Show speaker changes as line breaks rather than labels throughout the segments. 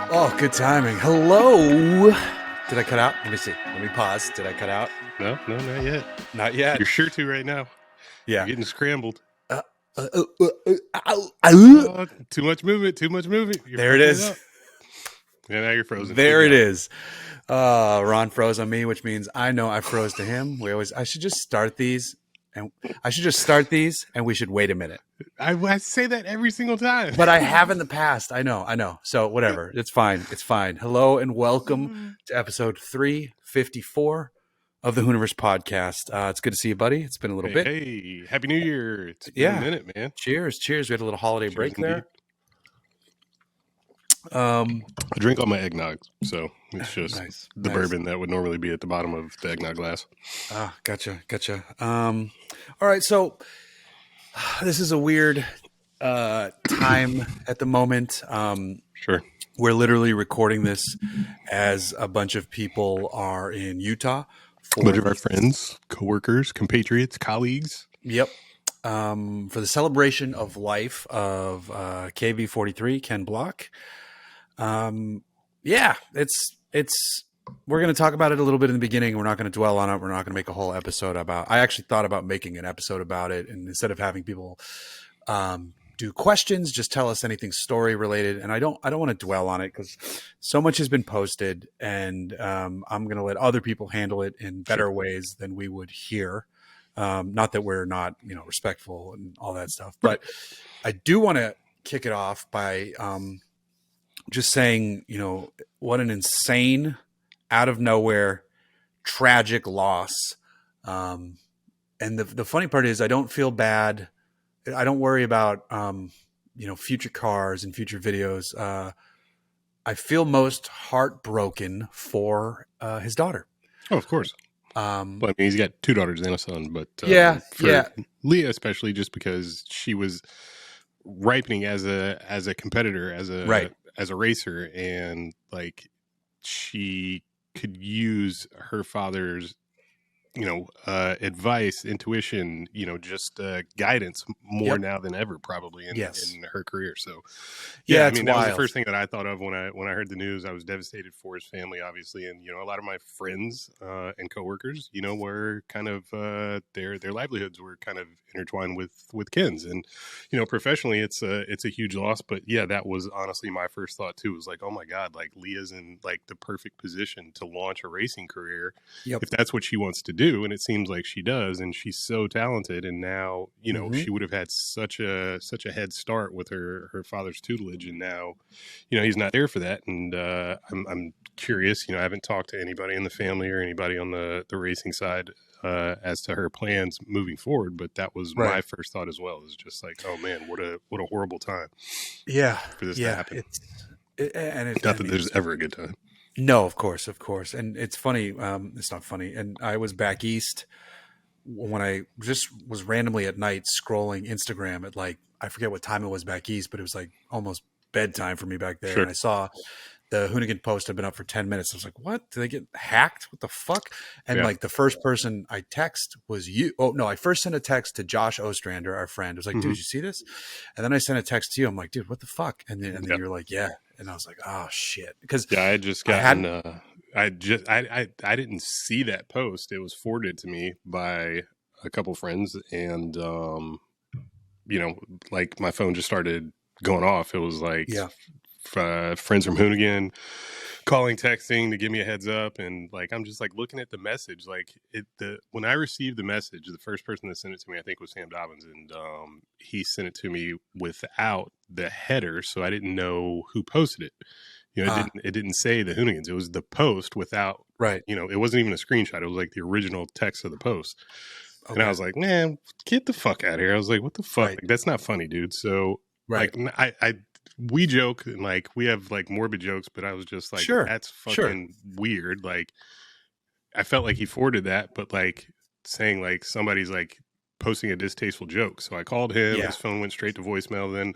Oh, good timing. Hello. Did I cut out? Let me see. Let me pause. Did I cut out?
No, not yet.
Not yet.
You're sure to right now.
Yeah.
You're getting scrambled.
Ow.
Too much movement. You're
There it
fucking
is.
up. Yeah, now you're frozen.
There it is. Ron froze on me, which means I know I froze to him. I should just start these and we should wait a minute.
I say that every single time.
But I have in the past. I know. So whatever. It's fine. Hello and welcome to episode 354 of the Hooniverse podcast. It's good to see you, buddy. It's been a little bit.
Hey, Happy New Year. It's been a minute, man.
Cheers. We had a little holiday break
indeed.
there.
I drink all my eggnog, so it's just
nice.
bourbon that would normally be at the bottom of the eggnog glass.
Gotcha. All right, so this is a weird time at the moment.
Sure.
We're literally recording this as a bunch of people are in Utah.
A bunch of our friends, coworkers, compatriots, colleagues.
Yep. For the celebration of life of KV43, Ken Block. It's we're going to talk about it a little bit in the beginning. We're not going to dwell on it. We're not going to make a whole episode about. I actually thought about making an episode about it, and instead of having people do questions, just tell us anything story related. And I don't want to dwell on it because so much has been posted, and I'm going to let other people handle it in better ways than we would here. Not that we're not, respectful and all that stuff, but I do want to kick it off by just saying, what an insane, out of nowhere, tragic loss. And the funny part is I don't feel bad. I don't worry about, future cars and future videos. I feel most heartbroken for his daughter.
Oh, of course. Well, he's got two daughters and a son, but Leah especially, just because she was ripening as a competitor, as a racer, and like she could use her father's advice, intuition, just guidance more now than ever, probably in her career. So that was the first thing that I thought of when I heard the news. I was devastated for his family, obviously, and a lot of my friends and coworkers, were kind of their livelihoods were kind of intertwined with Ken's, and professionally, it's a huge loss. But that was honestly my first thought too. Was like, oh my God, like Leah's in like the perfect position to launch a racing career if that's what she wants to do. And it seems like she does, and she's so talented, and now she would have had such a head start with her father's tutelage, and now he's not there for that. And I'm curious, I haven't talked to anybody in the family or anybody on the racing side as to her plans moving forward, but that was my first thought as well. Is just like, oh man, what a horrible time for this to happen. Not that there's ever a good time.
No, of course. And it's funny. It's not funny. And I was back east when I just was randomly at night scrolling Instagram at I forget what time it was back east, but it was like almost bedtime for me back there. Sure. And I saw the Hoonigan post had been up for 10 minutes. I was like, what? Did they get hacked? What the fuck? And the first person I text was you. Oh no, I first sent a text to Josh Ostrander, our friend. I was like, dude, did you see this? And then I sent a text to you. I'm like, dude, what the fuck? And then you're like, yeah. And I was like, oh shit. Because
I had just gotten, I didn't see that post. It was forwarded to me by a couple friends, and like my phone just started going off. It was like friends from Hoonigan calling, texting to give me a heads up, and like I'm just like looking at the message. Like when I received the message, the first person that sent it to me, I think, was Sam Dobbins, and he sent it to me without the header, so I didn't know who posted it. It didn't say the Hoonigans. It was the post without it wasn't even a screenshot. It was like the original text of the post. Okay. And I was like, man, get the fuck out of here. I was like, what the fuck? Like, that's not funny, dude. So like we joke, and like we have like morbid jokes, but I was just like, that's fucking weird. Like I felt like he forwarded that, but like saying like somebody's like posting a distasteful joke. So I called him, his phone went straight to voicemail. Then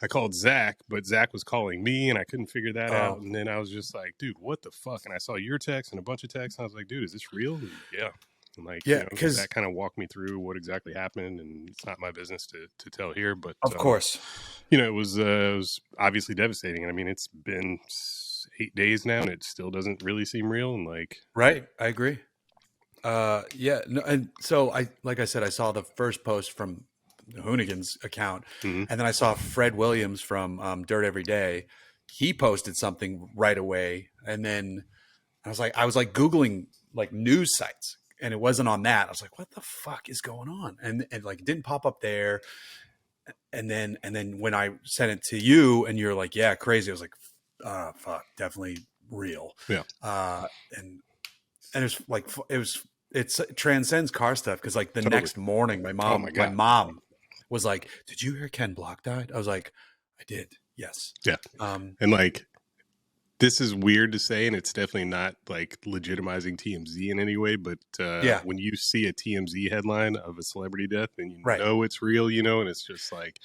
I called Zach, but Zach was calling me, and I couldn't figure that out. And then I was just like, dude, what the fuck? And I saw your text and a bunch of texts, and I was like, dude, is this real? And And like,
Yeah,
does that kind of walk me through what exactly happened? And it's not my business to tell here, but
of course,
it was obviously devastating. And I mean, it's been 8 days now and it still doesn't really seem real. And like,
right. I agree. Yeah. No, and so like I said, I saw the first post from Hoonigan's account,
mm-hmm.
and then I saw Fred Williams from Dirt Every Day. He posted something right away, and then I was like Googling like news sites, and it wasn't on that. I was like, what the fuck is going on? And like it didn't pop up there. And then when I sent it to you, and you're like, yeah, crazy. I was like, fuck, definitely real.
Yeah.
And it's like it transcends car stuff, because like the next morning, my mom was like, "Did you hear Ken Block died?" I was like, "I did, yes."
Yeah, and like this is weird to say, and it's definitely not like legitimizing TMZ in any way. But when you see a TMZ headline of a celebrity death, and you know it's real, and it's just like.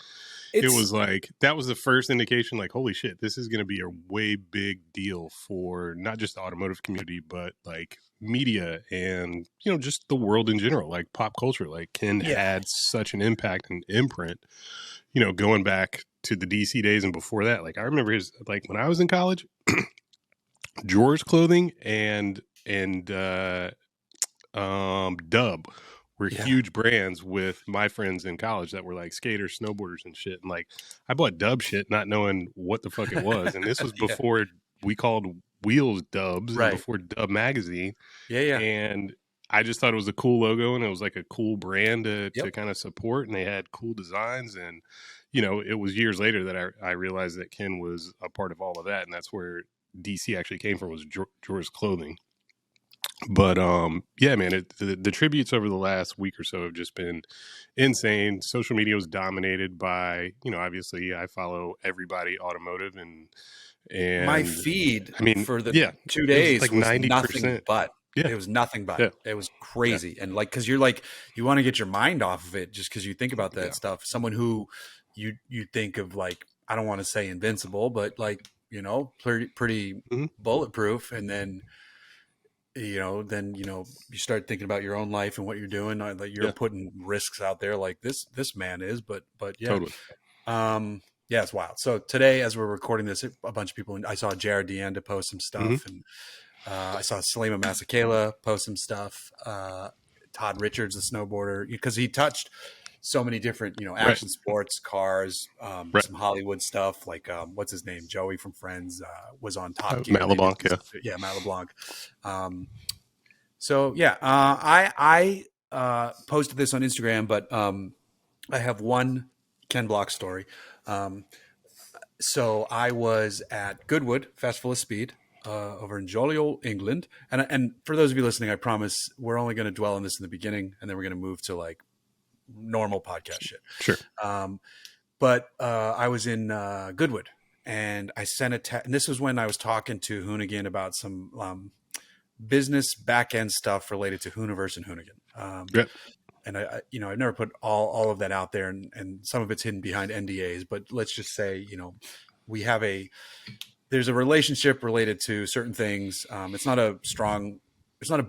It was like, that was the first indication, like, holy shit, this is going to be a way big deal for not just the automotive community, but like media and, just the world in general, like pop culture. Like Ken had such an impact and imprint, going back to the DC days and before that. Like I remember like when I was in college, Drawers Clothing and Dub were huge brands with my friends in college that were like skaters, snowboarders and shit. And like, I bought Dub shit not knowing what the fuck it was. And this was before we called Wheels Dubs and before Dub Magazine.
Yeah.
And I just thought it was a cool logo, and it was like a cool brand to kind of support. And they had cool designs. And, it was years later that I realized that Ken was a part of all of that. And that's where DC actually came from, was Drawers Clothing. But yeah, man, the tributes over the last week or so have just been insane. Social media was dominated by, obviously I follow everybody automotive, and
my feed, for the 2 days
was
was
90%.
Nothing but. It was nothing but. It was crazy. And like, because you're like, you want to get your mind off of it just because you think about that stuff. Someone who you think of, like, I don't want to say invincible, but like, pretty bulletproof, and then you start thinking about your own life and what you're doing. Like you're putting risks out there, like this man is. But yeah,
totally.
Yeah, it's wild. So today, as we're recording this, a bunch of people. I saw Jared Deanda post some stuff, and I saw Salima Masakela post some stuff. Todd Richards, the snowboarder, because he touched so many different, action sports, cars, some Hollywood stuff. Like, what's his name? Joey from Friends was on Top Gear.
Matt LeBlanc,
Matt LeBlanc. So yeah, I posted this on Instagram, but I have one Ken Block story. So I was at Goodwood Festival of Speed over in Joliet, England, and for those of you listening, I promise we're only going to dwell on this in the beginning, and then we're going to move to like normal podcast shit.
Sure.
But I was in Goodwood, and I sent a text, and this was when I was talking to Hoonigan about some business back end stuff related to Hooniverse and Hoonigan. And I've never put all of that out there, and some of it's hidden behind NDAs, but let's just say, we have there's a relationship related to certain things. It's not a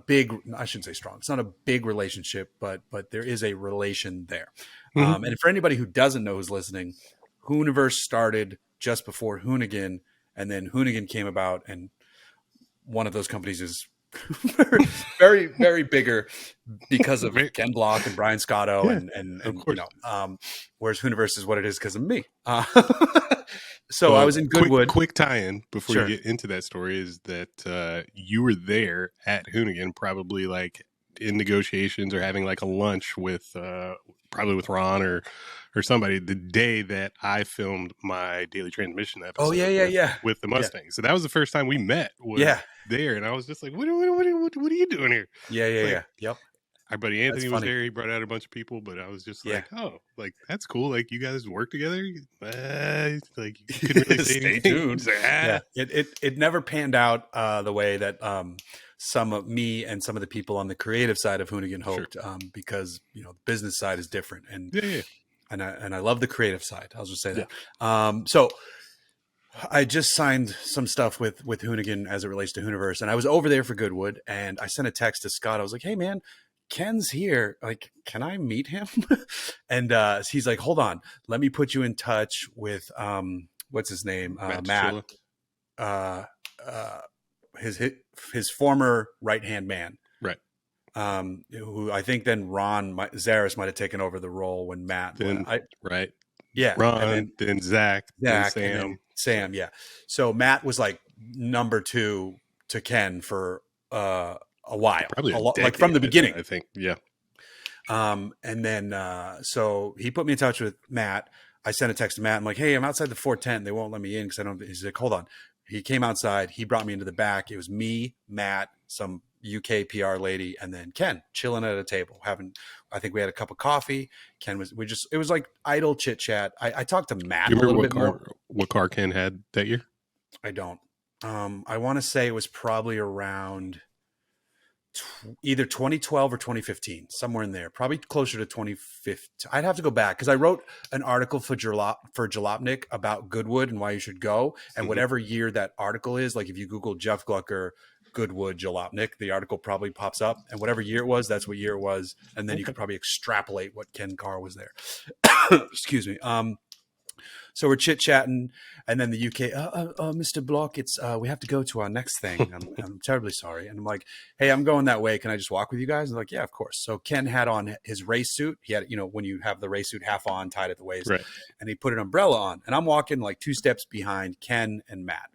big, I shouldn't say strong. It's not a big relationship, but there is a relation there. And for anybody who doesn't know, who's listening, Hooniverse started just before Hoonigan, and then Hoonigan came about, and one of those companies is very, very bigger because of Ken Block and Brian Scotto, and whereas Hooniverse is what it is because of me. So I was in Goodwood.
Quick tie-in before you get into that story is that you were there at Hoonigan, probably like in negotiations or having like a lunch with probably with Ron or somebody, the day that I filmed my Daily Transmission episode.
Oh yeah,
with the Mustang. So that was the first time we met. There, and I was just like, what are you doing here?
Yep.
Our buddy Anthony was there. He brought out a bunch of people, but I was just like, oh, like that's cool. Like you guys work together. Like you couldn't really say
Stay tuned. It never panned out the way that some of me and some of the people on the creative side of Hoonigan hoped, because the business side is different, and I love the creative side. I'll just say that. So I just signed some stuff with Hoonigan as it relates to Hooniverse, and I was over there for Goodwood, and I sent a text to Scott. I was like, hey man, Ken's here. Like, can I meet him? And he's like, hold on, let me put you in touch with what's his name? Matt. Uh, uh, his former right hand man.
Right.
Who I think then Zaris might have taken over the role when Matt.
Right.
Yeah.
Ron, and then Zach, then Sam.
And then Sam, yeah. So Matt was like number 2 to Ken for a while.
Probably
like from the beginning.
I think, yeah.
And then so he put me in touch with Matt. I sent a text to Matt. I'm like, hey, I'm outside the 410. They won't let me in because I don't. He's like, hold on. He came outside. He brought me into the back. It was me, Matt, some UK PR lady, and then Ken chilling at a table. I think we had a cup of coffee. Ken it was like idle chit chat. I talked to Matt a little bit more.
What car Ken had that year?
I don't. I want to say it was probably around either 2012 or 2015, somewhere in there, probably closer to 2015. I'd have to go back because I wrote an article for Jalopnik about Goodwood and why you should go. And whatever year that article is, like if you Google Jeff Glucker, Goodwood, Jalopnik, the article probably pops up. And whatever year it was, that's what year it was. And then you could probably extrapolate what Ken Carr was there. Excuse me. So we're chit chatting, and then the UK, Mr. Block, it's we have to go to our next thing. I'm terribly sorry, and I'm like, hey, I'm going that way. Can I just walk with you guys? And they're like, yeah, of course. So Ken had on his race suit. He had, when you have the race suit half on, tied at the waist,
right.
And he put an umbrella on, and I'm walking like 2 steps behind Ken and Matt,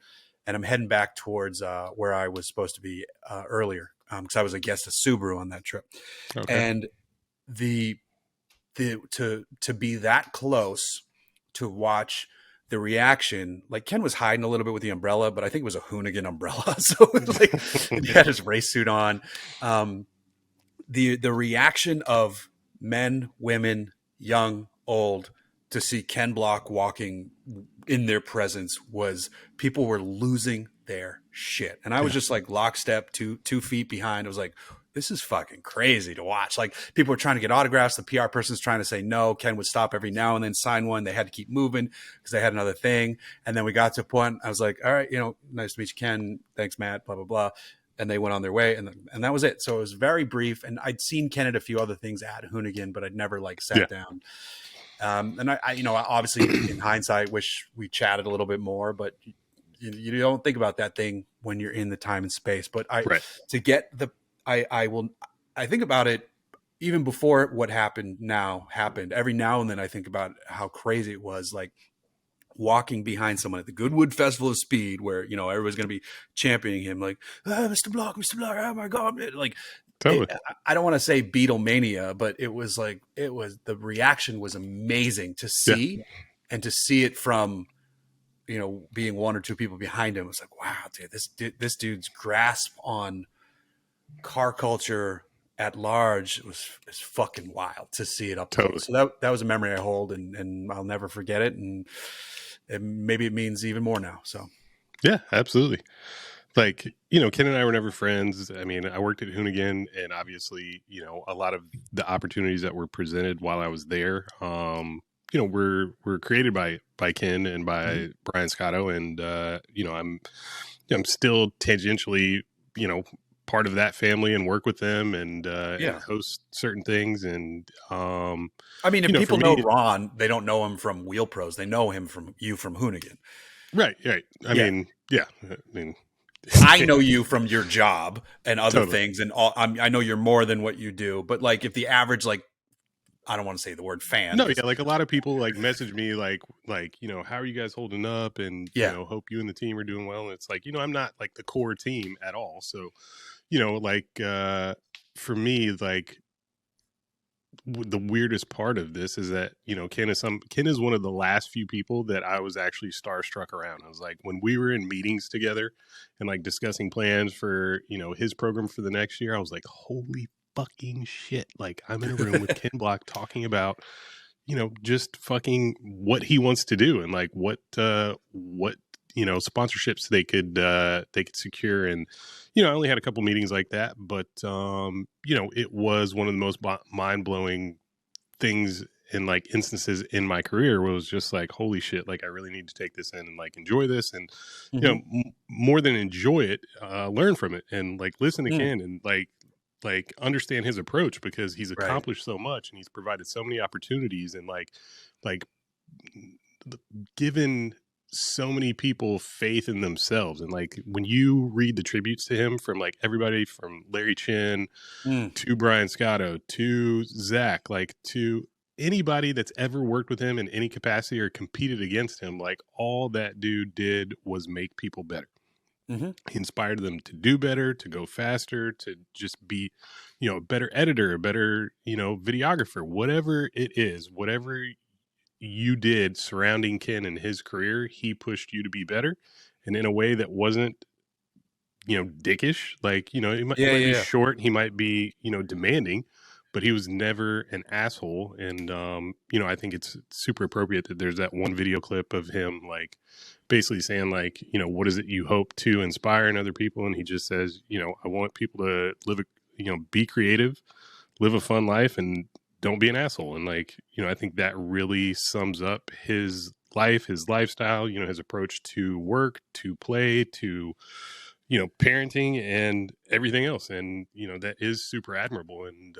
and I'm heading back towards where I was supposed to be earlier because I was a guest of Subaru on that trip, and to be that close to watch the reaction, like Ken was hiding a little bit with the umbrella, but I think it was a Hoonigan umbrella. So like he had his race suit on. The reaction of men, women, young, old, to see Ken Block walking in their presence was people were losing their shit. And I was just like lockstep 2 feet behind. I was like, this is fucking crazy to watch. Like people were trying to get autographs. The PR person's trying to say no. Ken would stop every now and then, sign one. They had to keep moving because they had another thing. And then we got to a point. I was like, all right, nice to meet you, Ken. Thanks, Matt, blah, blah, blah. And they went on their way and that was it. So it was very brief. And I'd seen Ken at a few other things at Hoonigan, but I'd never like sat down. And I obviously in hindsight, wish we chatted a little bit more, but you don't think about that thing when you're in the time and space. But to get I think about it even before what happened. Every now and then I think about how crazy it was, like walking behind someone at the Goodwood Festival of Speed where, everybody's going to be championing him like, Mr. Block, oh my God. Like, totally. I don't want to say Beatlemania, but it was the reaction was amazing to see and to see it from, being 1 or 2 people behind him. It was like, wow, dude, this dude's grasp on car culture at large is fucking wild to see it up close. So that was a memory I hold and I'll never forget it. And maybe it means even more now. So
yeah, absolutely. Like, Ken and I were never friends. I mean, I worked at Hoonigan and obviously, a lot of the opportunities that were presented while I was there, were created by Ken and by Brian Scotto. And, I'm still tangentially, part of that family and work with them and host certain things. And
I mean, if people know Ron, they don't know him from Wheel Pros. They know him from Hoonigan.
Right. I mean,
I know you from your job and other things, and I know you're more than what you do. But like, if the average, like, I don't want to say the word fan.
No, yeah, like a lot of people like message me like how are you guys holding up? And hope you and the team are doing well. And it's like, I'm not like the core team at all. So, for me, like the weirdest part of this is that Ken is one of the last few people that I was actually starstruck around. I was like, when we were in meetings together and like discussing plans for his program for the next year, I was like, holy fucking shit! Like I'm in a room with Ken Block talking about just fucking what he wants to do and like what sponsorships they could secure. And I only had a couple meetings like that, but it was one of the most mind-blowing things in like instances in my career where it was just like, holy shit, like I really need to take this in and like enjoy this and more than enjoy it, learn from it and like listen to Ken and like like understand his approach, because he's accomplished so much and he's provided so many opportunities and like given so many people faith in themselves. And like when you read the tributes to him from like everybody from Larry Chin to Brian Scotto to Zach, like to anybody that's ever worked with him in any capacity or competed against him, like all that dude did was make people better. He inspired them to do better, to go faster, to just be, you know, a better editor, a better, you know, videographer, whatever it is, whatever you did surrounding Ken and his career, he pushed you to be better, and in a way that wasn't, you know, dickish. Like, you know, he might be short, he might be, you know, demanding, but he was never an asshole. And you know, I think it's super appropriate that there's that one video clip of him like basically saying like, you know, what is it you hope to inspire in other people? And he just says, you know, I want people to live a, you know, be creative, live a fun life, and don't be an asshole. And like, you know, I think that really sums up his life, his lifestyle, you know, his approach to work, to play, to, you know, parenting and everything else. And, you know, that is super admirable. And,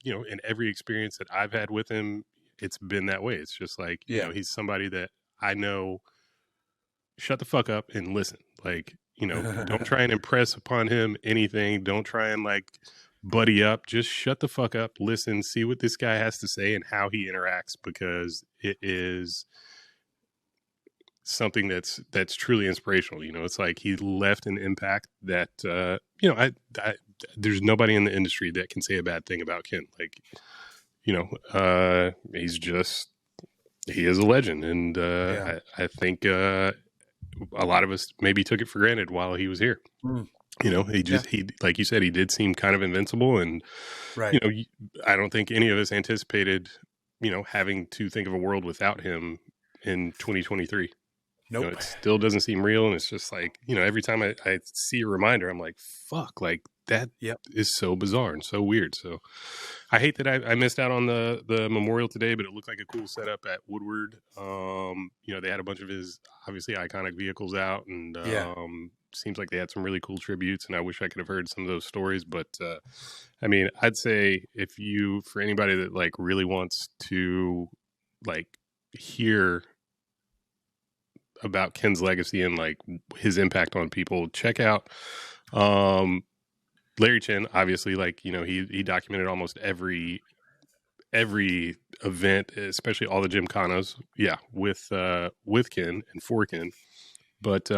you know, in every experience that I've had with him, it's been that way. It's just like, you know, he's somebody that I know, shut the fuck up and listen. Like, you know, don't try and impress upon him anything. Don't try and like buddy up. Just shut the fuck up, listen, see what this guy has to say and how he interacts, because it is something that's truly inspirational. You know, it's like he left an impact that, you know, I there's nobody in the industry that can say a bad thing about Ken. Like, you know, he is a legend. And I think a lot of us maybe took it for granted while he was here. You know, he, like you said, he did seem kind of invincible. And, you know, I don't think any of us anticipated, you know, having to think of a world without him in 2023. Nope. You know, it still doesn't seem real. And it's just like, you know, every time I see a reminder, I'm like, fuck, like that is so bizarre and so weird. So I hate that I missed out on the memorial today, but it looked like a cool setup at Woodward. You know, they had a bunch of his obviously iconic vehicles out, and seems like they had some really cool tributes, and I wish I could have heard some of those stories. But I mean, I'd say for anybody that like really wants to like hear about Ken's legacy and like his impact on people, check out Larry Chin. Obviously, like, you know, he documented almost every event, especially all the Gymkhanas, with Ken and for Ken. But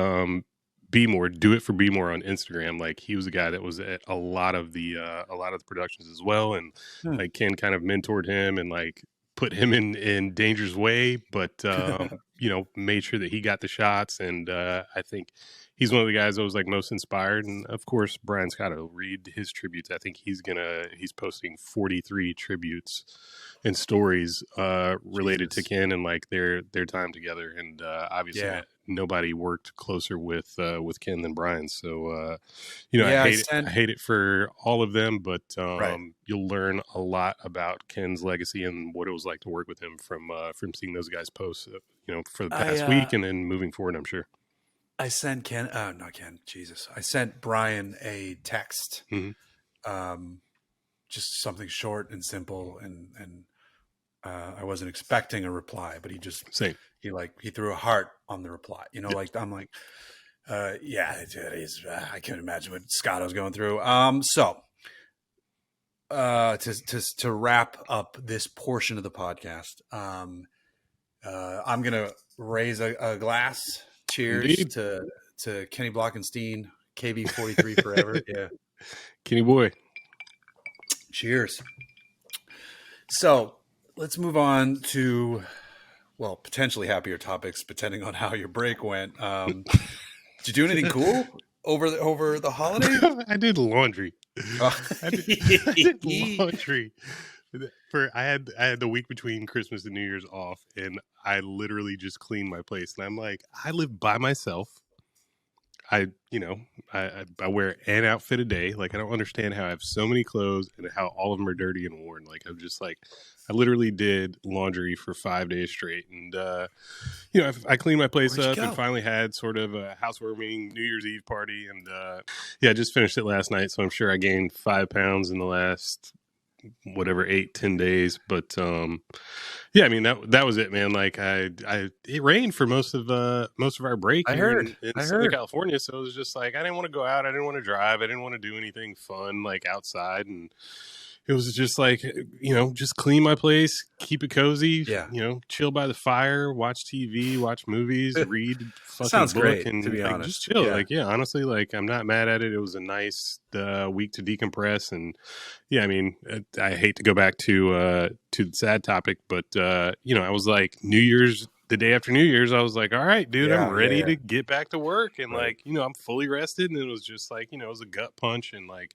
Be More, do it for Be More on Instagram. Like, he was a guy that was at a lot of the productions as well, and like Ken kind of mentored him and like put him in danger's way, but you know, made sure that he got the shots. And I think he's one of the guys that was like most inspired. And of course, Brian Scotto, read his tributes. I think he's posting 43 tributes and stories related to Ken and like their time together. And obviously nobody worked closer with Ken than Brian. So you know, I hate it for all of them, but you'll learn a lot about Ken's legacy and what it was like to work with him from seeing those guys post, you know, for the past week and then moving forward, I'm sure.
I sent Ken, not Ken, Jesus. I sent Brian a text, just something short and simple, and I wasn't expecting a reply, but he threw a heart on the reply. You know, like I'm like, yeah, it is. I can't imagine what Scotto's going through. So to wrap up this portion of the podcast, I'm gonna raise a glass. Cheers. Indeed. to Kenny Blockenstein, KB43 forever. Yeah,
Kenny boy.
Cheers. So let's move on to, well, potentially happier topics, depending on how your break went. Did you do anything cool over the holiday?
I did laundry. I did laundry. I had the week between Christmas and New Year's off, and I literally just cleaned my place. And I'm like, I live by myself. I wear an outfit a day. Like, I don't understand how I have so many clothes and how all of them are dirty and worn. Like, I'm just like, I literally did laundry for 5 days straight. And, I cleaned my place up and finally had sort of a housewarming New Year's Eve party. And, I just finished it last night. So I'm sure I gained 5 pounds in the last, 8-10 days. But, I mean, that was it, man. Like, it rained for most of our break in Southern California. So it was just like, I didn't want to go out. I didn't want to drive. I didn't want to do anything fun, like outside. And it was just like, just clean my place, keep it cozy, chill by the fire, watch TV, watch movies, read fucking
Sounds
book,
great,
and
to be
like,
honest.
just chill. Like, honestly, like, I'm not mad at it. It was a nice week to decompress, and I mean, I hate to go back to the sad topic, but I was like, the day after New Year's, I was like, all right, dude, I'm ready to get back to work, and like, I'm fully rested, and it was just like, it was a gut punch, and like,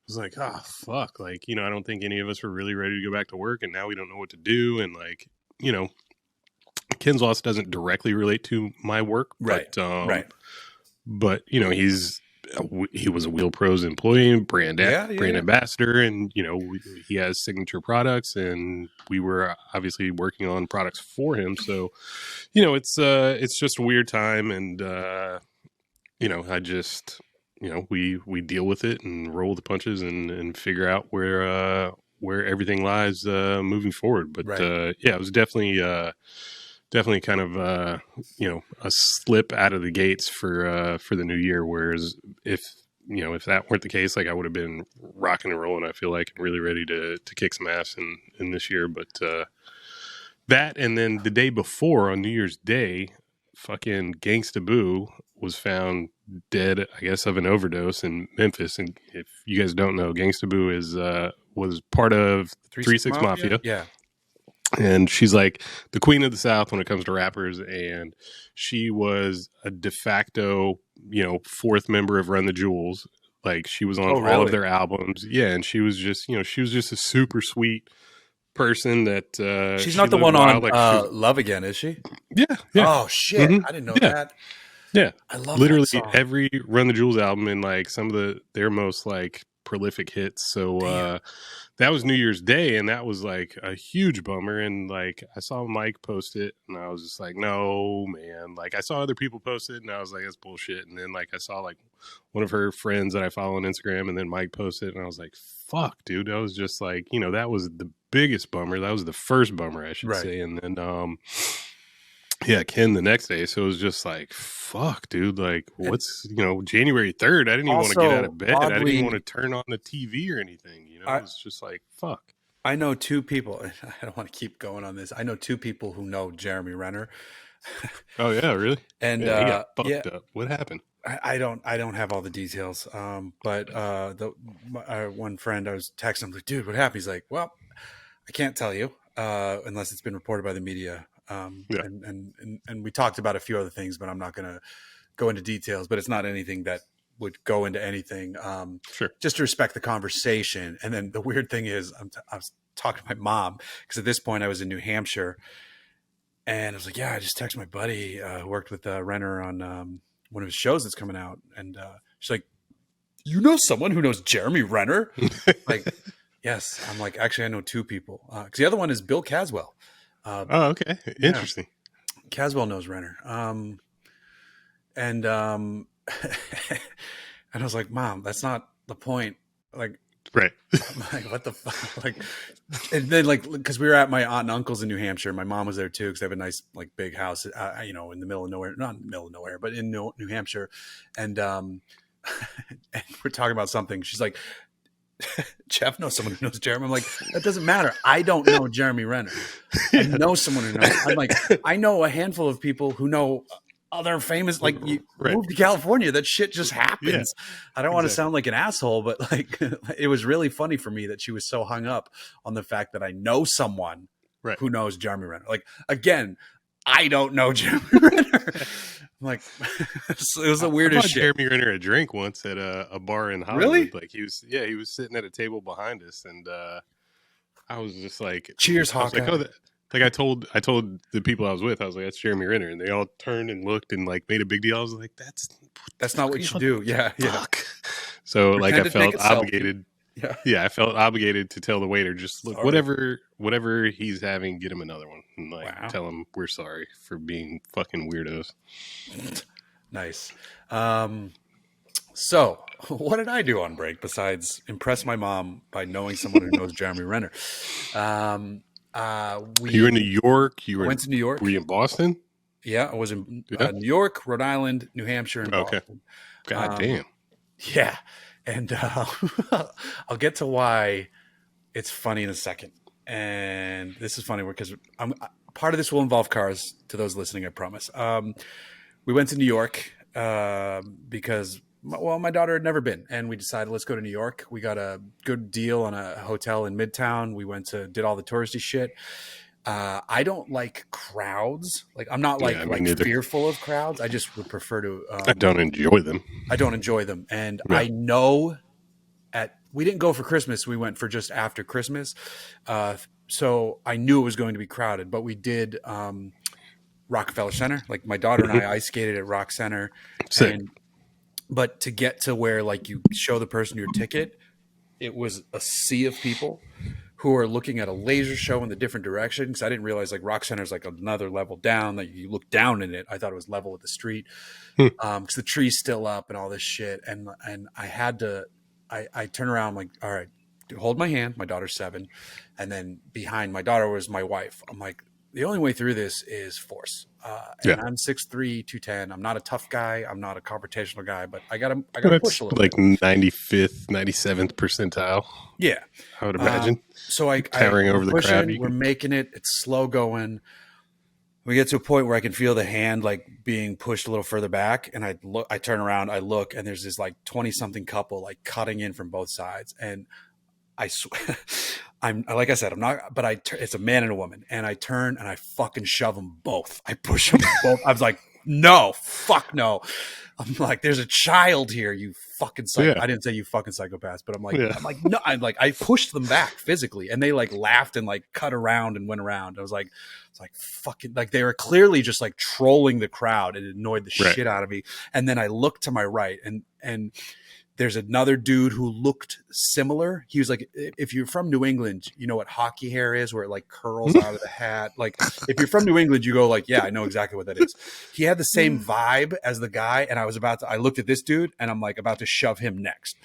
I was like, oh, fuck. Like, I don't think any of us were really ready to go back to work, and now we don't know what to do. And like, Ken's loss doesn't directly relate to my work. But, But, he was a Wheel Pros employee, brand ambassador, and, he has signature products, and we were obviously working on products for him. So, it's just a weird time. And, I just... we deal with it and roll the punches and figure out where everything lies moving forward. But it was definitely kind of a slip out of the gates for the new year. Whereas if that weren't the case, like, I would have been rocking and rolling, I feel like, and really ready to kick some ass in this year. But that, and then the day before, on New Year's Day, fucking Gangsta Boo was found dead, I guess, of an overdose in Memphis. And if you guys don't know, Gangsta Boo was part of 3 6 Mafia.
Yeah.
And she's like the queen of the South when it comes to rappers. And she was a de facto, 4th member of Run the Jewels. Like, she was on all of their albums. Yeah. And she was just, she was just a super sweet person that
she's not the one on Love Again, is she?
Yeah.
Oh shit. I didn't know that.
Yeah,
I love
literally
that song.
Every Run the Jewels album and like some of their most like prolific hits. So that was New Year's Day, and that was like a huge bummer. And like, I saw Mike post it, and I was just like, no, man. Like, I saw other people post it, and I was like, that's bullshit. And then like, I saw like one of her friends that I follow on Instagram, and then Mike posted it, and I was like, fuck, dude. I was just like, that was the biggest bummer. That was the first bummer, I should say. And then Ken the next day. So it was just like, fuck, dude. Like, what's, January 3rd, I didn't even want to get out of bed. I didn't even want to turn on the TV or anything. It was just like, fuck.
I know 2 people. I don't want to keep going on this. I know 2 people who know Jeremy Renner.
Oh yeah, really?
And
he got fucked up. What happened?
I don't have all the details. But one friend, I was texting him, like, dude, what happened? He's like, well, I can't tell you unless it's been reported by the media. And we talked about a few other things, but I'm not going to go into details. But it's not anything that would go into anything.
Sure.
Just to respect the conversation. And then the weird thing is, I was talking to my mom because at this point I was in New Hampshire, and I was like, "Yeah, I just texted my buddy who worked with Renner on one of his shows that's coming out," and she's like, "You know someone who knows Jeremy Renner?" Like, yes. I'm like, actually, I know 2 people because the other one is Bill Caswell.
Oh, okay. Interesting.
Yeah. Caswell knows Renner. And I was like, Mom, that's not the point. Like,
right.
I'm like, what the fuck? Like, and then like, cause we were at my aunt and uncle's in New Hampshire. My mom was there too. Cause they have a nice, like, big house, in the middle of nowhere, not in the middle of nowhere, but in New Hampshire. And, and we're talking about something. She's like, Jeff knows someone who knows Jeremy. I'm like, that doesn't matter. I don't know Jeremy Renner. I know someone who knows. I'm like, I know a handful of people who know other famous, like, you move to California, that shit just happens. Yeah, I don't want to sound like an asshole, but like, it was really funny for me that she was so hung up on the fact that I know someone who knows Jeremy Renner. Like, again, I don't know Jeremy Renner. I'm like, it was the weirdest shit.
Jeremy Renner a drink once at a bar in Hollywood.
Really?
Like, he was sitting at a table behind us, and I was just like,
cheers, Hawkeye.
Like, like I told the people I was with, I was like, that's Jeremy Renner, and they all turned and looked and like made a big deal. I was like, that's
not what you should do. Yeah,
fuck. So
Pretend
like I felt obligated.
Yeah,
I felt obligated to tell the waiter, just look, whatever he's having, get him another one, and like tell him we're sorry for being fucking weirdos.
Nice. So, what did I do on break besides impress my mom by knowing someone who knows Jeremy Renner?
You were in New York. You
went to New York.
Were you in Boston?
Yeah, I was in New York, Rhode Island, New Hampshire, and Boston.
God damn.
Yeah, and I'll get to why it's funny in a second. And this is funny because part of this will involve cars. To those listening, I promise. We went to New York because. Well, my daughter had never been, and we decided let's go to New York. We got a good deal on a hotel in Midtown. We did all the touristy shit. I don't like crowds. Like I'm not fearful of crowds. I just would prefer to.
I don't enjoy them.
And I know we didn't go for Christmas. We went for just after Christmas. So I knew it was going to be crowded, but we did Rockefeller Center. Like my daughter and I ice skated at Rock Center.
Sick.
But to get to where like you show the person your ticket, it was a sea of people who are looking at a laser show in the different direction. Because I didn't realize like Rock Center is like another level down. Like you look down in it. I thought it was level with the street because the tree's still up and all this shit. And I had to. I turn around I'm like, all right, hold my hand. My daughter's 7, and then behind my daughter was my wife. I'm like, the only way through this is force. And I'm 6'3", 210. I'm not a tough guy. I'm not a confrontational guy, but I gotta push a little
like
bit.
95th, 97th percentile.
Yeah.
I would imagine.
So I
towering over the crowd.
We're making it. It's slow going. We get to a point where I can feel the hand like being pushed a little further back. And I turn around, I look, and there's this like 20 something couple like cutting in from both sides. And I swear, like I said, I'm not, but it's a man and a woman, and I turn and I fucking shove them both. I push them both. I was like, no, fuck no. I'm like, there's a child here, you fucking psycho. Yeah. I didn't say you fucking psychopaths, but I'm like, no, I pushed them back physically, and they like laughed and like cut around and went around. I was like, it's like fucking, like they were clearly just like trolling the crowd, and it annoyed the shit out of me. And then I looked to my right, and there's another dude who looked similar. He was like, if you're from New England, you know what hockey hair is, where it like curls out of the hat. Like if you're from New England, you go like, yeah, I know exactly what that is. He had the same vibe as the guy. And I looked at this dude and I'm like about to shove him next.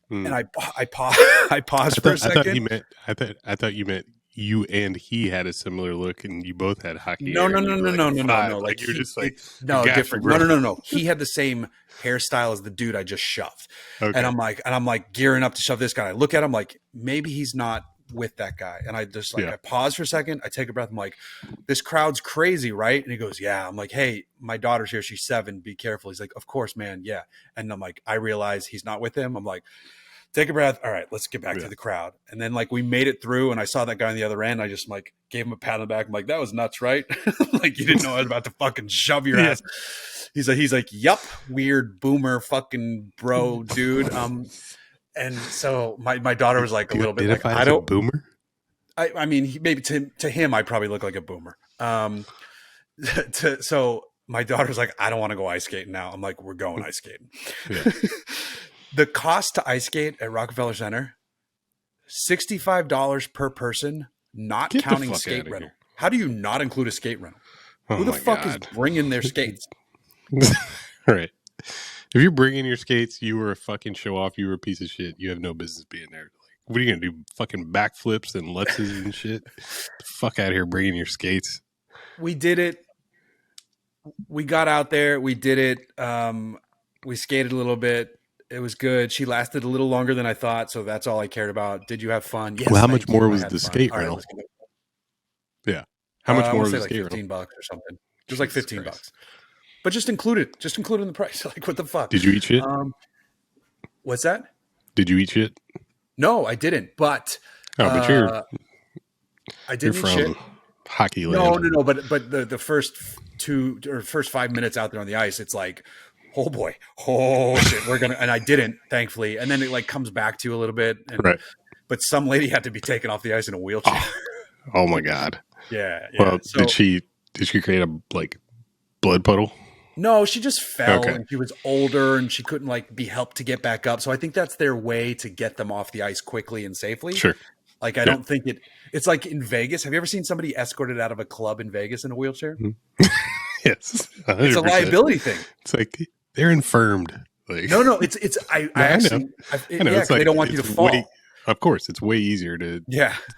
And I paused for a second.
I thought you meant you and he had a similar look, and you both had hockey.
No.
Like you're just like
different. No. He had the same hairstyle as the dude I just shoved, and I'm like gearing up to shove this guy. I look at him like maybe he's not with that guy, and I just I pause for a second. I take a breath. I'm like, this crowd's crazy, right? And he goes, yeah. I'm like, hey, my daughter's here. She's 7. Be careful. He's like, of course, man. Yeah. And I'm like, I realize he's not with him. I'm like, take a breath. All right, let's get back to the crowd. And then like we made it through, and I saw that guy on the other end. I just like gave him a pat on the back. I'm like, that was nuts, right? Like you didn't know I was about to fucking shove your ass. He's like, yup, weird boomer fucking bro dude. And so my daughter was like a little bit like, I don't
boomer.
I mean, maybe to him, I probably look like a boomer. So my daughter's like, I don't want to go ice skating now. I'm like, we're going ice skating. Yeah. The cost to ice skate at Rockefeller Center, $65 per person, not counting skate rental. How do you not include a skate rental? Who the fuck is bringing their skates?
Right. If you're bringing your skates, you were a fucking show off. You were a piece of shit. You have no business being there. Like, what are you going to do? Fucking backflips and lutzes and shit? The fuck out of here bringing your skates.
We did it. We got out there. We did it. We skated a little bit. It was good. She lasted a little longer than I thought, so that's all I cared about. Did you have fun? Yes.
Well, how much more was the skate rental? Yeah. How much more was the skate rental?
$15 or something. It was like $15. But just include it in the price. Like, what the fuck?
Did you eat shit?
What's that?
Did you eat shit?
No, I didn't. But I didn't eat shit.
Hockey land.
No. But the first 5 minutes out there on the ice, it's like, oh boy, oh shit, we're gonna. And I didn't, thankfully. And then it like comes back to you a little bit. And,
right.
But some lady had to be taken off the ice in a wheelchair.
Oh my god.
Yeah.
Well,
So
did she create a like blood puddle?
No, she just fell and she was older and she couldn't like be helped to get back up. So I think that's their way to get them off the ice quickly and safely.
Sure.
Like I don't think it's like in Vegas. Have you ever seen somebody escorted out of a club in Vegas in a wheelchair?
Yes. 100%.
It's a liability thing.
It's like they're infirmed. Like,
no, I actually,
I know. It's like,
they don't want you to fall.
Of course, it's way easier to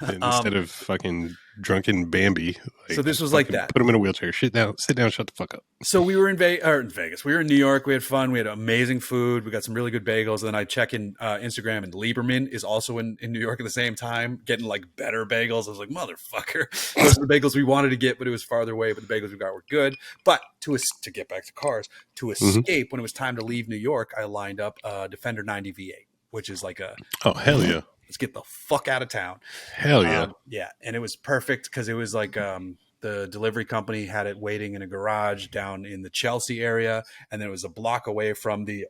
instead of fucking drunken Bambi. Like,
so this was like that.
Put him in a wheelchair. Sit down. Shut the fuck up.
So we were in Vegas. We were in New York. We had fun. We had amazing food. We got some really good bagels. And then I check in Instagram, and Lieberman is also in New York at the same time, getting like better bagels. I was like, motherfucker. Those are the bagels we wanted to get, but it was farther away. But the bagels we got were good. But to get back to cars, to escape when it was time to leave New York, I lined up a Defender 90 V8, which is like
oh hell yeah.
Let's get the fuck out of town.
Hell yeah.
Yeah. And it was perfect because it was like the delivery company had it waiting in a garage down in the Chelsea area. And then it was a block away from the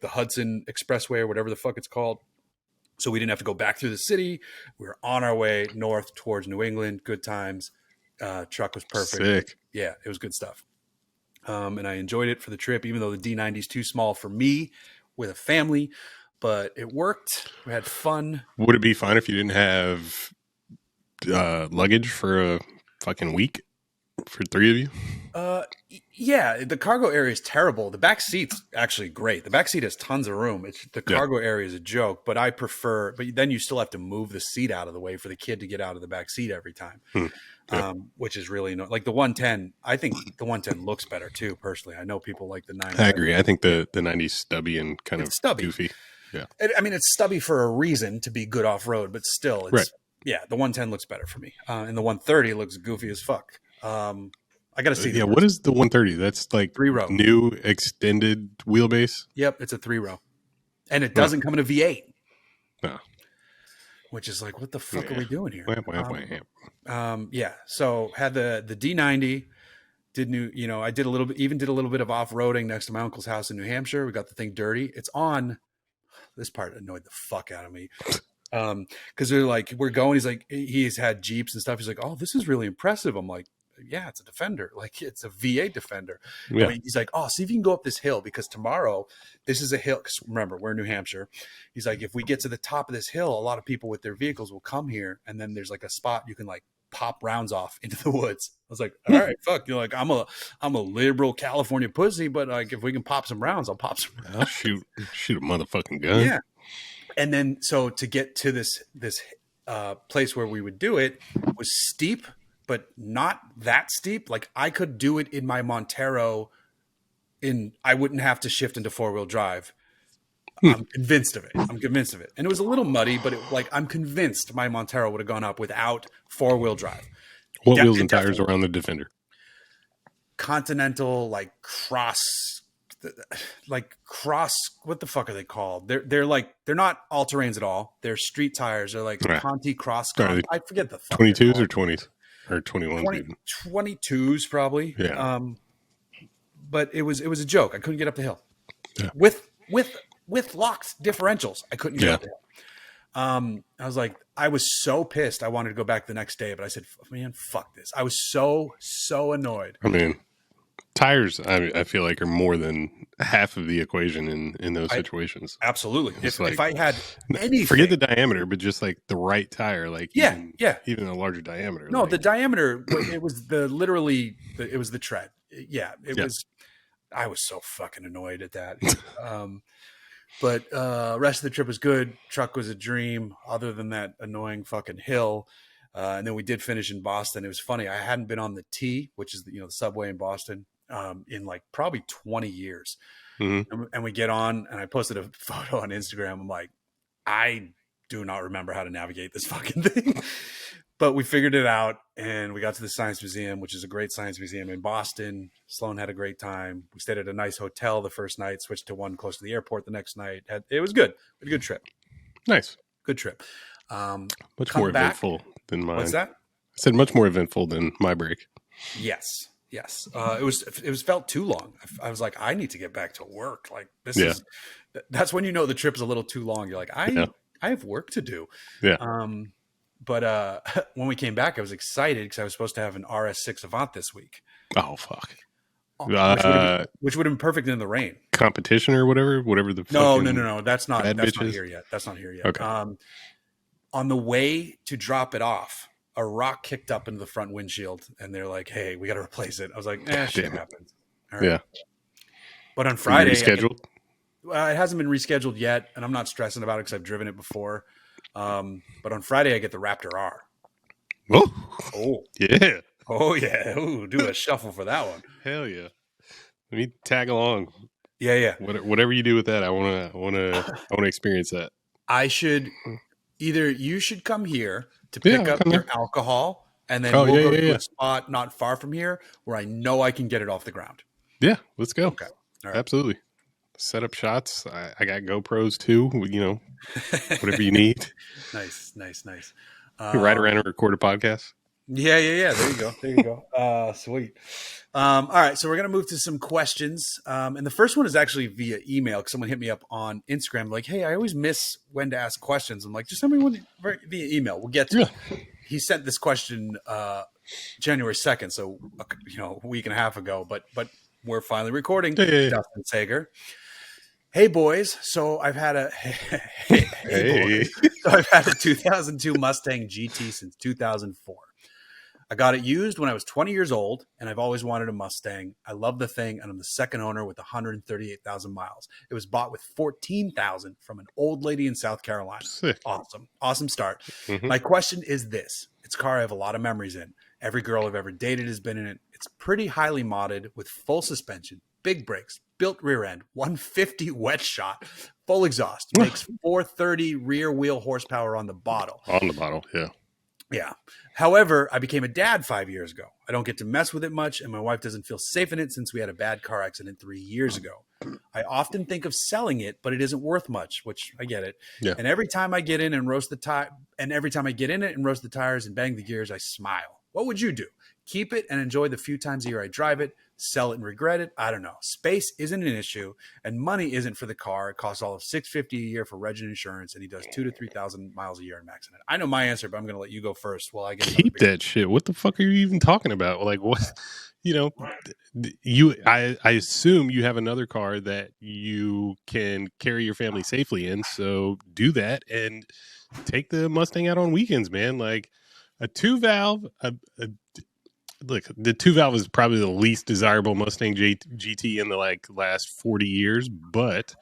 Hudson Expressway or whatever the fuck it's called. So we didn't have to go back through the city. We were on our way north towards New England. Good times. Truck was perfect.
Sick.
Yeah, it was good stuff. And I enjoyed it for the trip, even though the D90 is too small for me with a family. But it worked. We had fun.
Would it be fine if you didn't have luggage for a fucking week for 3 of you?
Yeah, the cargo area is terrible. The back seat's actually great. The back seat has tons of room. The cargo area is a joke, but I prefer. But then you still have to move the seat out of the way for the kid to get out of the back seat every time, which is really like the 110. I think the 110 looks better too. Personally, I know people like the 90.
I agree. I think the 90 is stubby and kind of goofy. Yeah,
I mean, it's stubby for a reason to be good off road, but still, it's the 110 looks better for me, and the 130 looks goofy as fuck. I got to see.
Yeah, what is the 130? That's like
3-row
new extended wheelbase.
Yep, it's a 3-row, and it doesn't come in a V8.
No,
which is like, what the fuck are we doing here? Yeah. So had the D90. I did a little bit of off roading next to my uncle's house in New Hampshire. We got the thing dirty. It's on. This part annoyed the fuck out of me. Because they're like, we're going. He's like, he's had Jeeps and stuff. He's like, oh, this is really impressive. I'm like, yeah, it's a Defender. Like, it's a V8 Defender. Yeah. He's like, oh, see if you can go up this hill because tomorrow, this is a hill. Because remember, we're in New Hampshire. He's like, if we get to the top of this hill, a lot of people with their vehicles will come here, and then there's like a spot you can like pop rounds off into the woods. I was like, all right, fuck. You're like, I'm a liberal California pussy, but like, if we can pop some rounds, I'll pop some rounds.
I'll shoot a motherfucking gun.
Yeah. And then, so to get to this place where we would do it was steep, but not that steep. Like I could do it in my Montero I wouldn't have to shift into 4-wheel drive. I'm convinced of it. And it was a little muddy, but I'm convinced my Montero would have gone up without 4-wheel drive.
What wheels and tires around the Defender?
Continental, cross, what the fuck are they called? They're not all terrains at all. They're street tires. They're like Conti Cross. I forget the fuck.
22s or 20s or 21s?
22s probably.
Yeah.
But it was a joke. I couldn't get up the hill.
Yeah.
With locked differentials. I couldn't get up the hill. I was like, I was so pissed. I wanted to go back the next day, but I said, man, fuck this. I was so annoyed.
I mean, tires, I feel like are more than half of the equation in those situations.
Absolutely. If I had anything,
forget the diameter, but just like the right tire, even a larger diameter.
No, the diameter, it was the tread. Yeah, it was. I was so fucking annoyed at that. But rest of the trip was good. Truck was a dream, other than that annoying fucking hill. And then we did finish in Boston. It was funny. I hadn't been on the T, which is the subway in Boston, in probably 20 years. Mm-hmm. And we get on, and I posted a photo on Instagram. I'm like, I do not remember how to navigate this fucking thing. But we figured it out, and we got to the Science Museum, which is a great science museum in Boston. Sloan had a great time. We stayed at a nice hotel the first night, switched to one close to the airport the next night. It was good. We had a good trip.
Nice.
Good trip.
Much more eventful than mine.
What's that?
I said much more eventful than my break.
Yes. It was felt too long. I was like, I need to get back to work. Like that's when you know the trip is a little too long. You're like, I have work to do.
Yeah.
But when we came back, I was excited because I was supposed to have an RS6 Avant this week.
Oh fuck!
Which would have been perfect in the rain.
Competition or whatever the
no. That's not
bitches?
here yet. That's not here yet.
Okay.
On the way to drop it off, a rock kicked up into the front windshield, and they're like, "Hey, we got to replace it." I was like, shit happens. All right. Yeah. But on Friday,
rescheduled.
It hasn't been rescheduled yet, and I'm not stressing about it because I've driven it before. But on Friday, I get the Raptor R.
Oh, yeah.
Oh, yeah. Ooh, do a shuffle for that one.
Hell yeah. Let me tag along.
Yeah.
Whatever you do with that, I want to experience that.
You should come here to pick up your alcohol, and then we'll go to a spot not far from here where I know I can get it off the ground.
Yeah, let's go.
Okay. All right.
Absolutely. Set up shots. I got GoPros too, whatever you need.
Nice.
Ride around and record a podcast.
Yeah. There you go. Sweet. All right. So we're going to move to some questions. And the first one is actually via email because someone hit me up on Instagram like, hey, I always miss when to ask questions. I'm like, just send me one via email. We'll get to it. He sent this question January 2nd. So, a week and a half ago, but we're finally recording.
Hey.
Dustin Sager. Hey boys, so I've had a So I've had a 2002 Mustang GT since 2004. I got it used when I was 20 years old, and I've always wanted a Mustang. I love the thing, and I'm the second owner with 138,000 miles. It was bought with 14,000 from an old lady in South Carolina.
Sick.
Awesome start. Mm-hmm. My question is this. It's a car I have a lot of memories in. Every girl I've ever dated has been in it. It's pretty highly modded with full suspension, big brakes, built rear end, 150 wet shot, full exhaust, makes 430 rear wheel horsepower on the bottle.
On the bottle, yeah.
Yeah. However, I became a dad 5 years ago. I don't get to mess with it much, and my wife doesn't feel safe in it since we had a bad car accident 3 years ago. I often think of selling it, but it isn't worth much, which I get it.
Yeah.
And every time I get in and roast the tire, and every time I get in it and roast the tires and bang the gears, I smile. What would you do? Keep it and enjoy the few times a year I drive it, sell it and regret it? I don't know. Space isn't an issue, and money isn't for the car. It costs all of $650 a year for reg and insurance, and he does 2,000 to 3,000 miles a year in maxing it. I know my answer, but I'm going to let you go first while I get
keep that shit. What the fuck are you even talking about? Like what? I assume you have another car that you can carry your family safely in, so do that and take the Mustang out on weekends, man. Like a 2-valve, look, the 2-valve is probably the least desirable Mustang GT in the last 40 years, but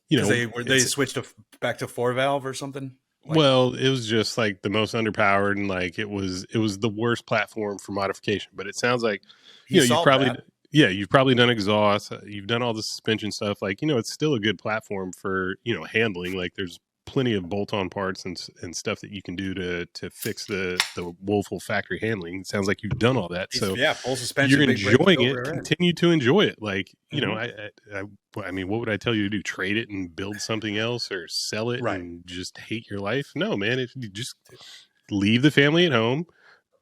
they switched back to 4-valve or something.
Well, it was just like the most underpowered, and it was the worst platform for modification. But it sounds like you've probably done exhaust, you've done all the suspension stuff. It's still a good platform for handling. There's plenty of bolt-on parts and stuff that you can do to fix the woeful factory handling. It sounds like you've done all that. So
full suspension.
You're enjoying it. Continue to enjoy it. I mean, what would I tell you to do? Trade it and build something else, or sell it and just hate your life? No, man. If you just leave the family at home,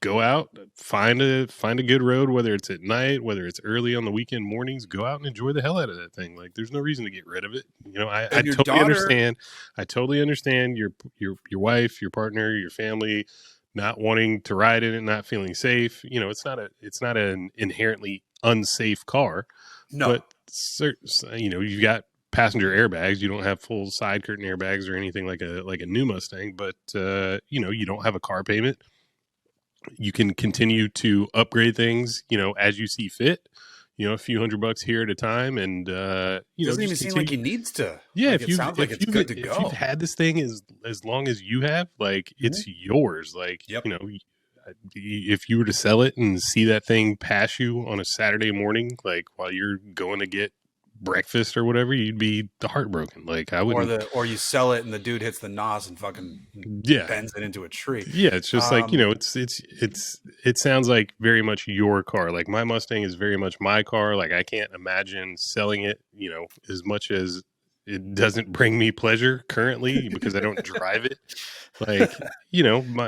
go out, find a good road, whether it's at night, whether it's early on the weekend mornings, go out and enjoy the hell out of that thing. There's no reason to get rid of it. I totally understand. I totally understand your wife, your partner, your family not wanting to ride in it, not feeling safe. It's not an inherently unsafe car. No. But you've got passenger airbags. You don't have full side curtain airbags or anything like a new Mustang, but you don't have a car payment. You can continue to upgrade things, as you see fit, a few $100 here at a time. And,
doesn't even seem like he needs to.
Yeah.
It sounds like it's good to go.
If you've had this thing as long as you have, it's yours.
Yep.
If you were to sell it and see that thing pass you on a Saturday morning, while you're going to get breakfast or whatever, you'd be heartbroken. I wouldn't.
Or you sell it and the dude hits the nos and fucking bends it into a tree.
Yeah, it's just it sounds like very much your car. My Mustang is very much my car. I can't imagine selling it. As much as it doesn't bring me pleasure currently because I don't drive it.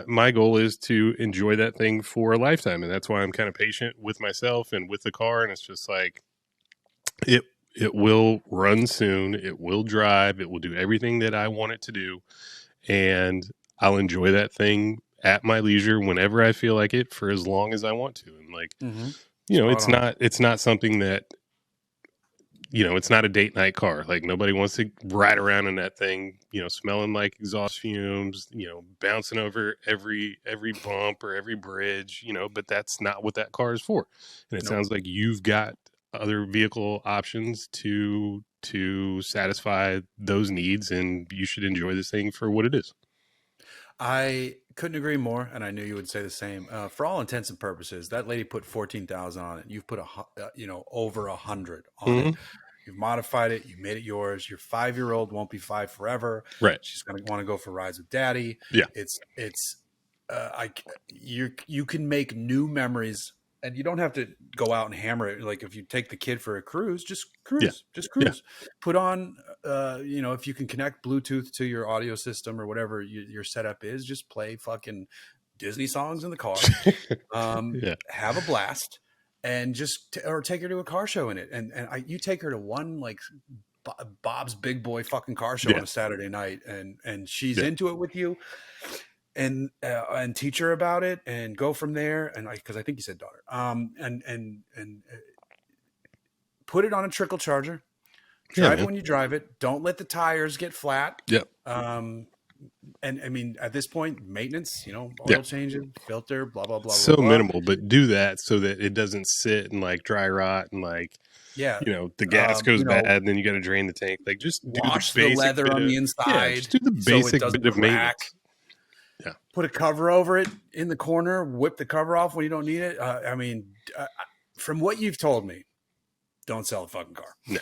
My goal is to enjoy that thing for a lifetime, and that's why I'm kind of patient with myself and with the car. And it's just it will run soon. It will drive. It will do everything that I want it to do. And I'll enjoy that thing at my leisure whenever I feel like it for as long as I want to. And like, it's not something that, it's not a date night car. Like nobody wants to ride around in that thing, smelling like exhaust fumes, bouncing over every bump or every bridge, but that's not what that car is for. And it sounds like you've got other vehicle options to satisfy those needs, and you should enjoy this thing for what it is.
I couldn't agree more, and I knew you would say the same. For all intents and purposes, that lady put 14,000 on it. You've put over 100 on it. You've modified it. You made it yours. Your 5-year-old won't be 5 forever.
Right.
She's gonna want to go for rides with daddy.
Yeah.
You can make new memories, and you don't have to go out and hammer it. Like if you take the kid for a cruise, just cruise. Yeah. Put on, if you can connect Bluetooth to your audio system or whatever your setup is, just play fucking Disney songs in the car. Have a blast. And or take her to a car show in it, and you take her to one like Bob's Big Boy fucking car show on a Saturday night, and she's into it with you, and teach her about it, and go from there. And because I think you said daughter, and put it on a trickle charger. Drive it when you drive it. Don't let the tires get flat.
Yep.
And I mean, at this point, maintenance, oil changes, filter, blah, blah, blah.
So minimal, but do that so that it doesn't sit and like dry rot and like, the gas goes bad and then you got to drain the tank. Like just
wash the leather on the inside.
Just do the basic bit of maintenance.
Yeah. Put a cover over it in the corner, whip the cover off when you don't need it. From what you've told me, don't sell a fucking car.
No.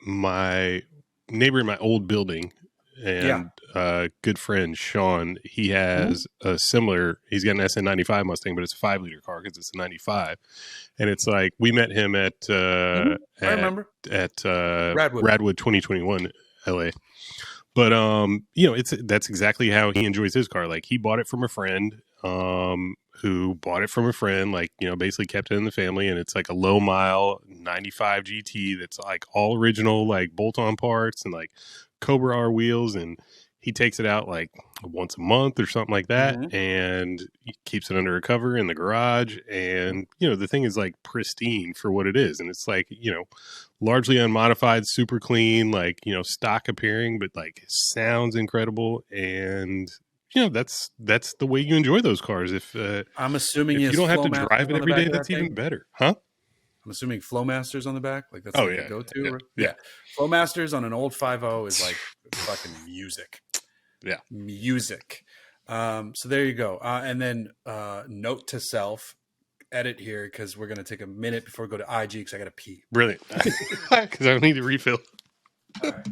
My neighbor in my old building, and good friend Sean, he has a similar, he's got an SN95 Mustang, but it's a 5-liter car because it's a 95. And it's like, we met him at Radwood 2021 LA. But, that's exactly how he enjoys his car. Like he bought it from a friend, who bought it from a friend, like, basically kept it in the family. And it's like a low mile 95 GT that's like all original, like bolt on parts and like Cobra R wheels, and he takes it out like once a month or something like that, and he keeps it under a cover in the garage. And the thing is like pristine for what it is, and it's like largely unmodified, super clean, like stock appearing, but like sounds incredible. And that's the way you enjoy those cars. If
I'm assuming
if you don't have to drive it every day, that's even better, huh?
I'm assuming Flowmasters on the back, like that's the go-to. Yeah. Flowmasters on an old 5.0 is like fucking music.
Yeah,
music. So there you go. And then note to self: edit here because we're gonna take a minute before we go to IG because I gotta pee.
Brilliant, because I need to refill.
All right.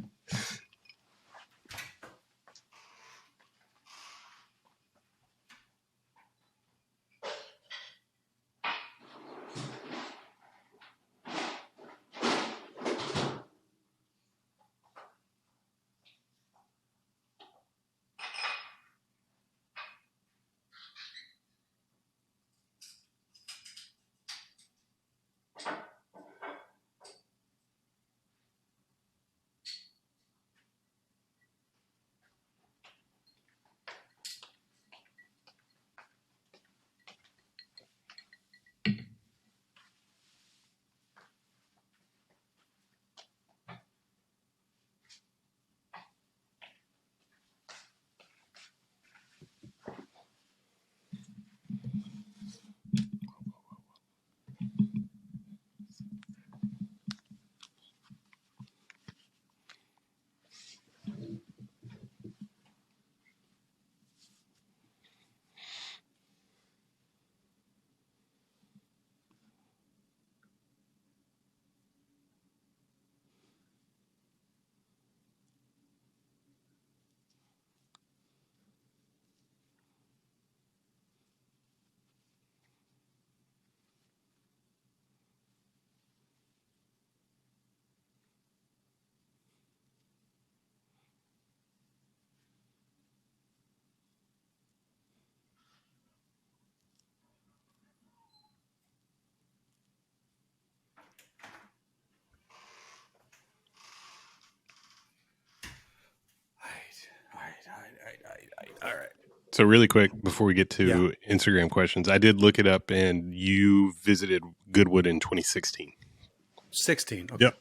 So really quick, before we get to Instagram questions, I did look it up, and you visited Goodwood in 2016.
16. Okay.
Yep.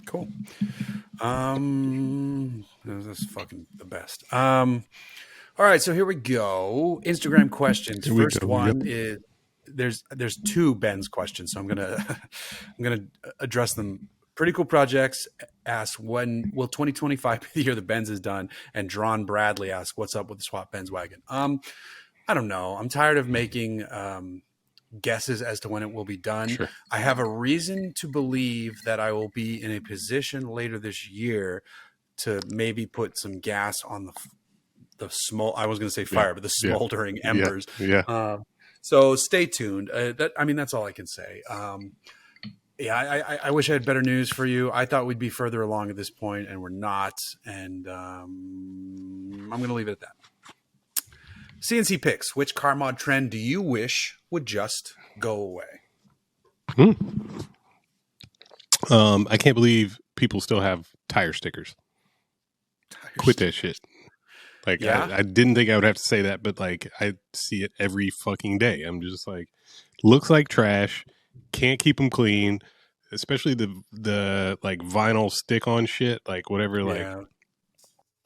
Cool. That's fucking the best. All right, so here we go. Instagram questions. First one is there's two Ben's questions, so I'm gonna address them. Pretty cool projects asks, when will 2025 be the year the Benz is done? And Drawn Bradley asks, what's up with the swap Benz wagon? I don't know. I'm tired of making guesses as to when it will be done.
Sure.
I have a reason to believe that I will be in a position later this year to maybe put some gas on the small. I was going to say fire, but the smoldering embers.
Yeah.
So stay tuned. That's all I can say. I wish I had better news for you. I thought we'd be further along at this point, and we're not. And I'm going to leave it at that. CNC picks. Which car mod trend do you wish would just go away?
I can't believe people still have tire stickers. Quit that shit. Like, I didn't think I would have to say that, but like, I see it every fucking day. I'm just like, looks like trash. Can't keep them clean, especially the like vinyl stick on shit, like whatever. Like,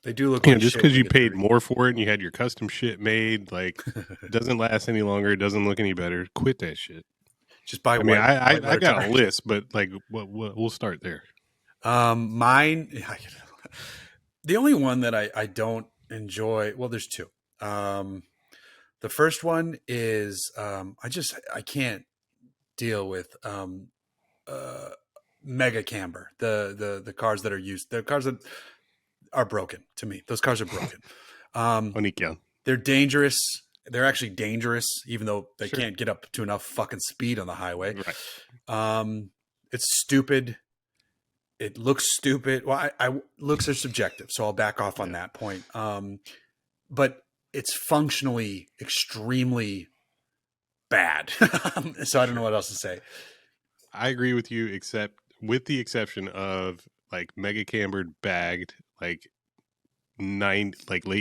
they do look like
just because you paid more for it and you had your custom shit made, like, it doesn't last any longer. It doesn't look any better. Quit that shit.
Just buy.
I got a list, but like, we'll start there.
Mine. The only one that I don't enjoy. Well, there's two. The first one is I can't deal with mega camber. The cars that are used. The cars that are broken to me. Those cars are broken. They're dangerous. They're actually dangerous, even though they can't get up to enough fucking speed on the highway.
Right.
It's stupid. It looks stupid. Well, looks are subjective, so I'll back off on that point. But it's functionally extremely bad. So I don't know what else to say.
I agree with you, except with the exception of like mega cambered bagged, like late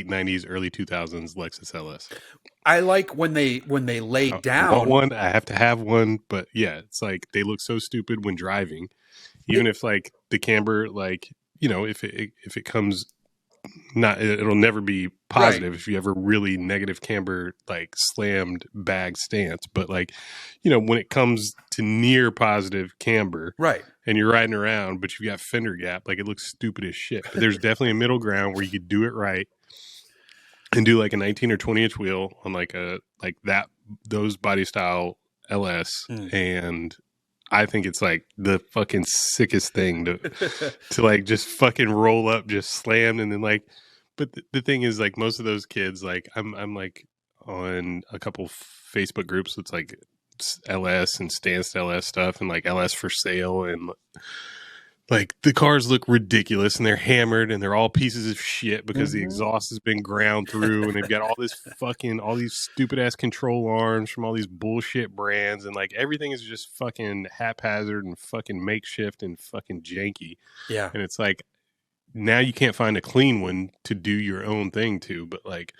90s, early 2000s Lexus LS.
I like when they lay down.
I want one. I have to have one, but yeah, it's like they look so stupid when driving. Even if like the camber, like, you know, if it comes it'll never be positive if you ever really negative camber like slammed bag stance. But like, you know, when it comes to near positive camber, and you're riding around, but you've got fender gap, like it looks stupid as shit. But there's definitely a middle ground where you could do it right and do like a 19 or 20 inch wheel on like those body style LS. And I think it's like the fucking sickest thing to like just fucking roll up, just slammed, and then like. But the thing is, like, most of those kids, like I'm like on a couple Facebook groups. It's like LS and Stanced LS stuff, and like LS for sale, and like the cars look ridiculous, and they're hammered, and they're all pieces of shit because the exhaust has been ground through, and they've got all these stupid ass control arms from all these bullshit brands, and like everything is just fucking haphazard and fucking makeshift and fucking janky.
Yeah,
and it's like. Now you can't find a clean one to do your own thing to, but like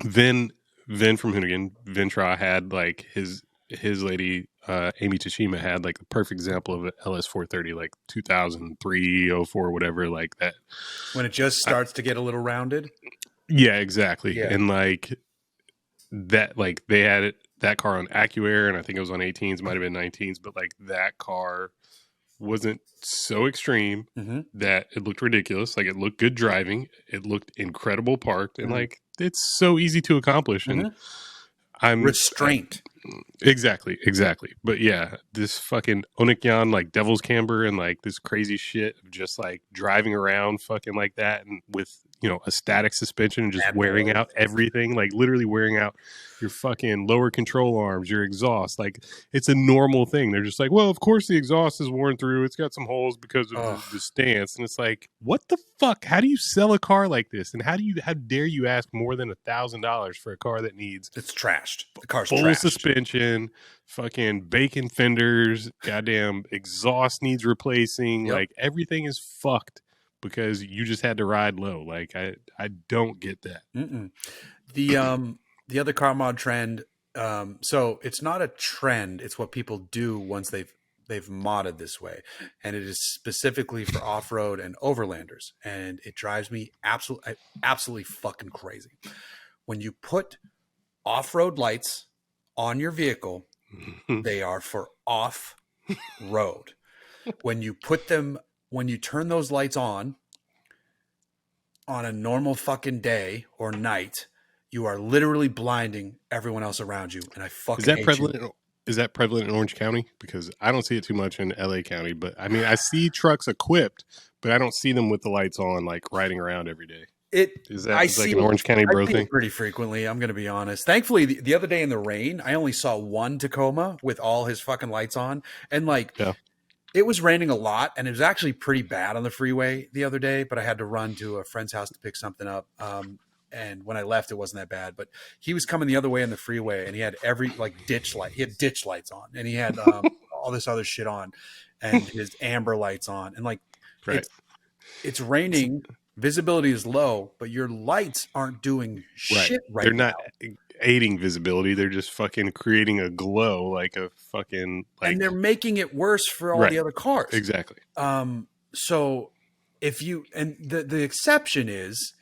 Vin from Hoonigan, Vintra had like his lady, Amy Tashima had like the perfect example of an LS430, like 2003, 04, whatever, like that.
When it just starts to get a little rounded.
Yeah, exactly. Yeah. And like that, like they had that car on AccuAir, and I think it was on 18s, might've been 19s, but like that car wasn't so extreme that it looked ridiculous. Like it looked good driving. It looked incredible parked, and like it's so easy to accomplish. And I'm
restraint.
Exactly. But yeah, this fucking Onikyan, like devil's camber, and like this crazy shit of just like driving around fucking like that, and with, you know, a static suspension and just wearing out everything, like literally wearing out your fucking lower control arms, your exhaust. Like it's a normal thing. They're just like, well, of course the exhaust is worn through. It's got some holes because of the stance. And it's like, what the fuck? How do you sell a car like this? And how dare you ask more than $1,000 for a car that needs
it's trashed? The car's
full
trashed.
Suspension, fucking bacon fenders, goddamn exhaust needs replacing. Like everything is fucked because you just had to ride low. Like I don't get that.
The other car mod trend. So it's not a trend. It's what people do once they've modded this way, and it is specifically for off-road and overlanders. And it drives me absolutely fucking crazy when you put off-road lights on your vehicle. They are for off-road. When you turn those lights on a normal fucking day or night, you are literally blinding everyone else around you. And I fucking hate you.
Is that prevalent in Orange County? Because I don't see it too much in LA County, but I mean, I see trucks equipped, but I don't see them with the lights on, like riding around every day. Is that like an Orange County bro thing?
Pretty frequently, I'm going to be honest. Thankfully, the other day in the rain, I only saw one Tacoma with all his fucking lights on. And it was raining a lot, and it was actually pretty bad on the freeway the other day, but I had to run to a friend's house to pick something up. And when I left, it wasn't that bad, but he was coming the other way on the freeway, and he had every ditch light. He had ditch lights on, and he had all this other shit on, and his amber lights on, and it's raining. Visibility is low, but your lights aren't doing shit right
They're
now.
Not aiding visibility. They're just fucking creating a glow, like a fucking.
And they're making it worse for all the other cars.
Exactly.
So if you the exception is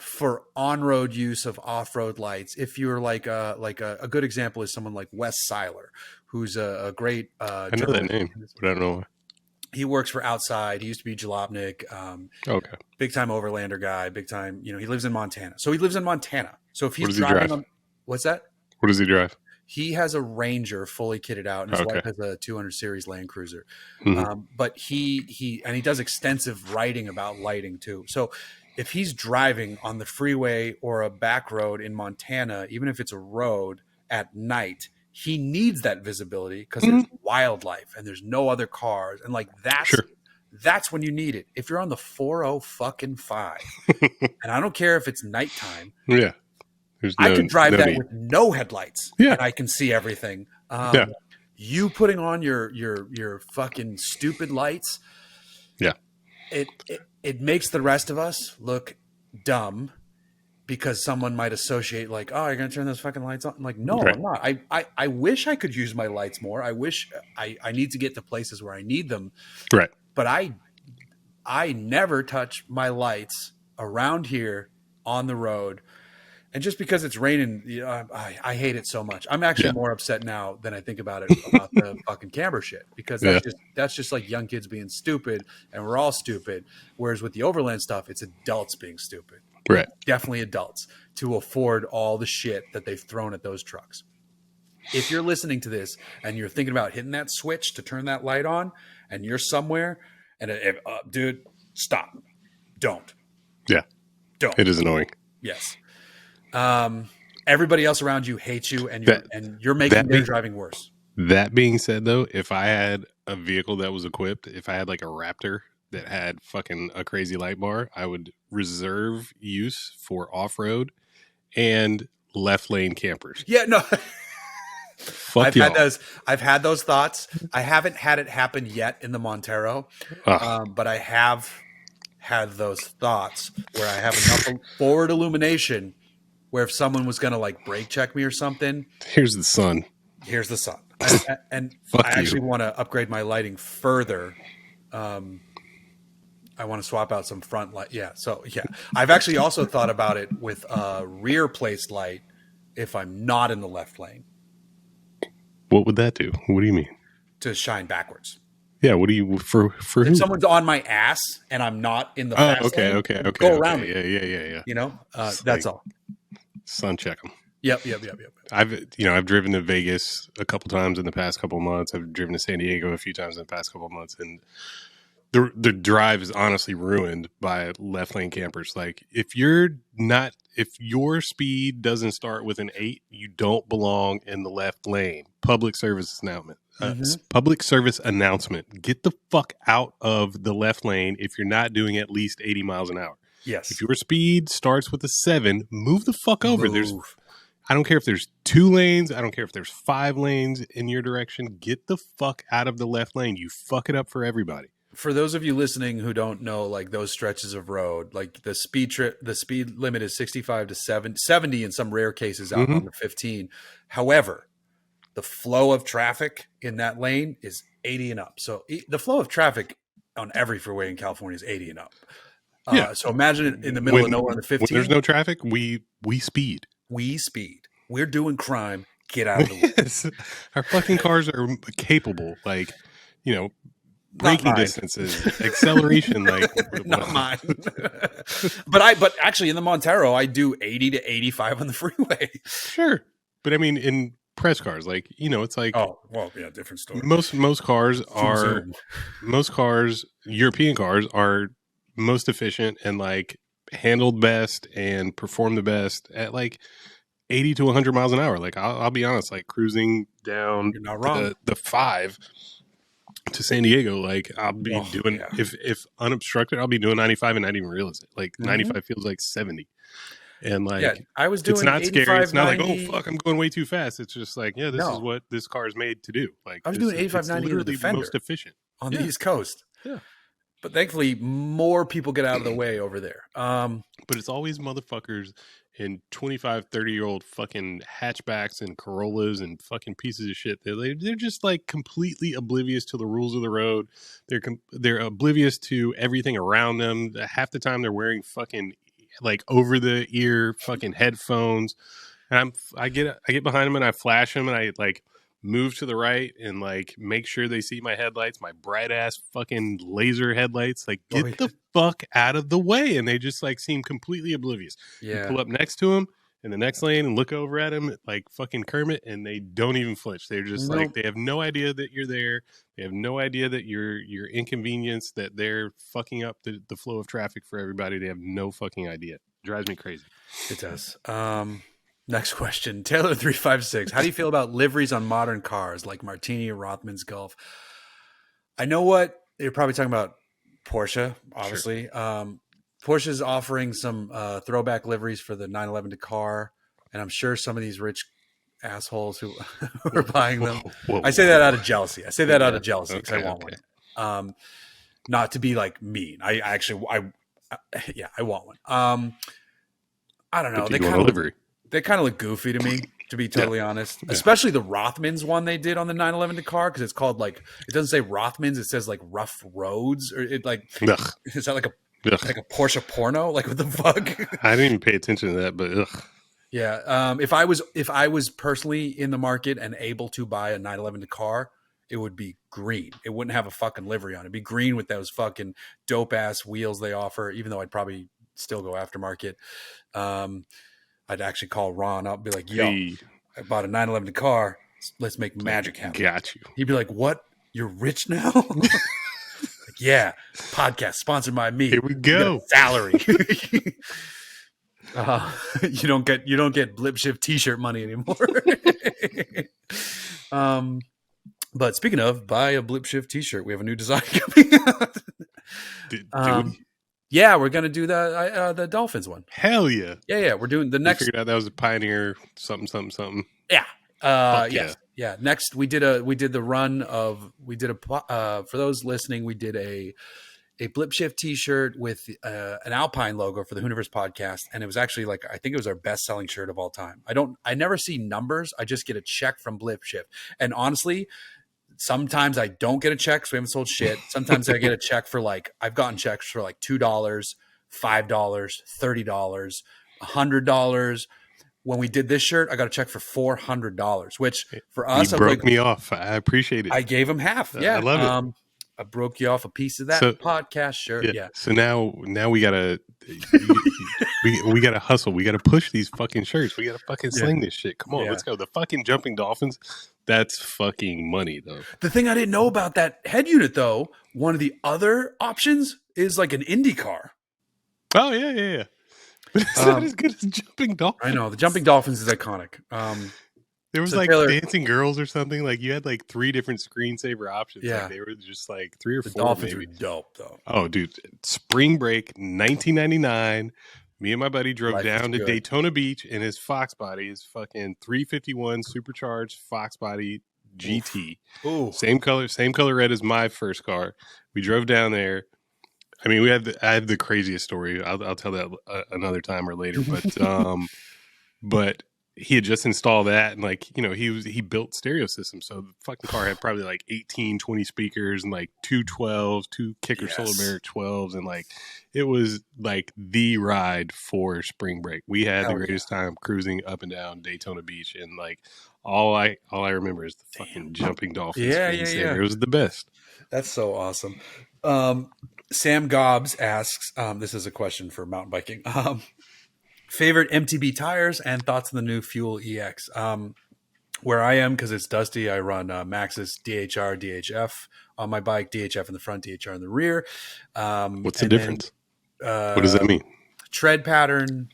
for on-road use of off-road lights. If you're like a good example is someone like Wes Seiler, who's a great.
I know that name, but I don't know.
He works for Outside. He used to be Jalopnik.
Okay.
Big time overlander guy. Big time. He lives in Montana. So he lives in Montana. So if he's driving what's that?
What does he drive?
He has a Ranger fully kitted out, and his wife has a 200 series Land Cruiser. But he does extensive writing about lighting too. So if he's driving on the freeway or a back road in Montana, even if it's a road at night, he needs that visibility because there's wildlife and there's no other cars. And that's when you need it. If you're on the 405, and I don't care if it's nighttime.
Yeah.
I could drive that with no headlights. Yeah. And I can see everything. You putting on your fucking stupid lights.
Yeah.
It makes the rest of us look dumb because someone might associate like, oh, you're going to turn those fucking lights on. I'm like, no, I'm not. I wish I could use my lights more. I wish I need to get to places where I need them.
Right.
But I never touch my lights around here on the road. And just because it's raining, I hate it so much. I'm actually more upset now than I think about it about the fucking camera shit because that's just like young kids being stupid, and we're all stupid. Whereas with the overland stuff, it's adults being stupid.
Right.
Definitely adults to afford all the shit that they've thrown at those trucks. If you're listening to this and you're thinking about hitting that switch to turn that light on, and you're somewhere, and dude, stop! Don't.
Yeah.
Don't.
It is annoying.
Yes. Everybody else around you hates you, and you're making their driving worse.
That being said, though, if I had a vehicle that was equipped, if I had like a Raptor that had fucking a crazy light bar, I would reserve use for off-road and left lane campers.
Yeah, no.
Fuck
I've had those thoughts. I haven't had it happen yet in the Montero, but I have had those thoughts where I have enough forward illumination where if someone was going to like brake check me or something.
Here's the sun.
And I actually want to upgrade my lighting further. I want to swap out some front light. Yeah. So yeah, I've actually also thought about it with a rear placed light if I'm not in the left lane.
What would that do? What do you mean?
To shine backwards.
Yeah. What do you for
if
who?
Someone's on my ass and I'm not in the fast lane, go around me.
Yeah.
That's all.
Sun check them.
Yep.
I've driven to Vegas a couple times in the past couple of months. I've driven to San Diego a few times in the past couple of months, and the drive is honestly ruined by left lane campers. Like if your speed doesn't start with an 8, you don't belong in the left lane. Public service announcement. Public service announcement. Get the fuck out of the left lane if you're not doing at least 80 miles an hour.
Yes.
If your speed starts with a 7, move the fuck over. I don't care if there's 2 lanes. I don't care if there's 5 lanes in your direction. Get the fuck out of the left lane. You fuck it up for everybody.
For those of you listening who don't know, like those stretches of road, like the speed limit is 65 to 70 in some rare cases out on the 15. However, the flow of traffic in that lane is 80 and up. So the flow of traffic on every freeway in California is 80 and up. So imagine it in the middle of nowhere on the 15.
When there's no traffic, we speed.
We speed. We're doing crime. Get out of the way.
Yes. Our fucking cars are capable, like, you know, braking distances, acceleration, like
not mine. but actually in the Montero, I do 80 to 85 on the freeway.
Sure. But I mean, in press cars, like, you know, it's like,
oh, well, yeah, different story.
Most cars are, European cars are most efficient and like handled best and perform the best at like 80 to 100 miles an hour. Like, I'll be honest, like cruising down
You're not wrong.
the 5 to San Diego, like I'll be doing, if unobstructed, I'll be doing 95 and not even realize it. Like 95 feels like 70. And like,
I was doing,
it's not scary. It's not 90. Like, oh fuck, I'm going way too fast. It's just like, yeah, this is what this car is made to do. Like,
I was doing 85, 90 in the Defender,
most efficient
on the East Coast.
Yeah.
But thankfully, more people get out of the way over there.
But it's always motherfuckers in 25, 30-year-old fucking hatchbacks and Corollas and fucking pieces of shit. They're just like completely oblivious to the rules of the road. They're oblivious to everything around them. Half the time they're wearing fucking like over the ear fucking headphones. And I get behind them and I flash them and I like move to the right and like make sure they see my headlights, my bright ass fucking laser headlights. Like, get the fuck out of the way. And they just like seem completely oblivious.
Yeah.
You pull up next to them in the next lane and look over at them like fucking Kermit, and they don't even flinch. They're just like, they have no idea that you're there. They have no idea that you're inconvenienced, that they're fucking up the flow of traffic for everybody. They have no fucking idea. It drives me crazy.
It does. Next question. Taylor 356. How do you feel about liveries on modern cars like Martini or Rothman's Golf? I know what you're probably talking about. Porsche, obviously. Sure. Porsche's offering some throwback liveries for the 911 Dakar, and I'm sure some of these rich assholes who are buying them. I say that out of jealousy. Because I want one. Not to be like mean. I want one. I don't know. They kind of look goofy to me, to be totally honest. Yeah. Especially the Rothmans one they did on the 911 Dakar, because it's called like, it doesn't say Rothmans, it says like Rough Roads, or it like is that like a Porsche porno? Like, what the fuck?
I didn't even pay attention to that, but ugh.
Yeah. If I was personally in the market and able to buy a 911 Dakar, it would be green. It wouldn't have a fucking livery on it. It'd be green with those fucking dope ass wheels they offer, even though I'd probably still go aftermarket. I'd actually call Ron up and be like, yo, I bought a 911 Dakar. Let's make magic happen.
Got you.
He'd be like, what? You're rich now? Like, yeah. Podcast sponsored by me.
Here we go.
Salary. You don't get Blip Shift t-shirt money anymore. But speaking of, buy a Blip Shift t-shirt. We have a new design coming out.
Dude.
Yeah, we're gonna do the Dolphins one.
Hell yeah!
Yeah. We're doing the next.
We figured out that was a Pioneer something.
Yeah. Yeah. Next, we did the run of for those listening, we did a Blip Shift T-shirt with an Alpine logo for the Hooniverse podcast, and it was actually like, I think it was our best selling shirt of all time. I never see numbers. I just get a check from Blip Shift, and honestly, sometimes I don't get a check, so we haven't sold shit. Sometimes I get a check for like, I've gotten checks for like $2, $5, $30, $100. When we did this shirt, I got a check for $400, which for us,
you broke me off. I appreciate it.
I gave him half. Yeah,
I love it.
I broke you off a piece of that podcast shirt. Yeah.
So now we gotta we gotta hustle. We gotta push these fucking shirts. We gotta fucking sling this shit. Come on, let's go. The fucking Jumping Dolphins. That's fucking money, though.
The thing I didn't know about that head unit, though, one of the other options is like an Indy car.
Oh yeah. But it's not as good as Jumping Dolphins.
I know the Jumping Dolphins is iconic.
There was like Dancing Girls or something. Like, you had like 3 different screensaver options.
Yeah,
like, they were just like 3 or 4.
Dolphins
maybe.
Were dope though.
Oh, dude! Spring break, 1999. Me and my buddy drove down to Daytona Beach in his Fox body, his fucking 351 supercharged Fox body, GT.
Ooh.
Same color red as my first car. We drove down there. I mean, I have the craziest story. I'll tell that another time or later. But he had just installed that, and like, you know, he built stereo systems. So the fucking car had probably like 18, 20 speakers and like two 12s, two Kicker Solar Bear 12s, and like it was like the ride for spring break. We had the greatest time cruising up and down Daytona Beach, and like all I remember is the fucking jumping dolphin screensaver. It was the best.
That's so awesome. Sam Gobbs asks, this is a question for mountain biking. Favorite MTB tires and thoughts on the new Fuel EX. Where I am, because it's dusty, I run Maxxis DHR, DHF on my bike, DHF in the front, DHR in the rear.
What's the difference? What does that mean?
Tread pattern,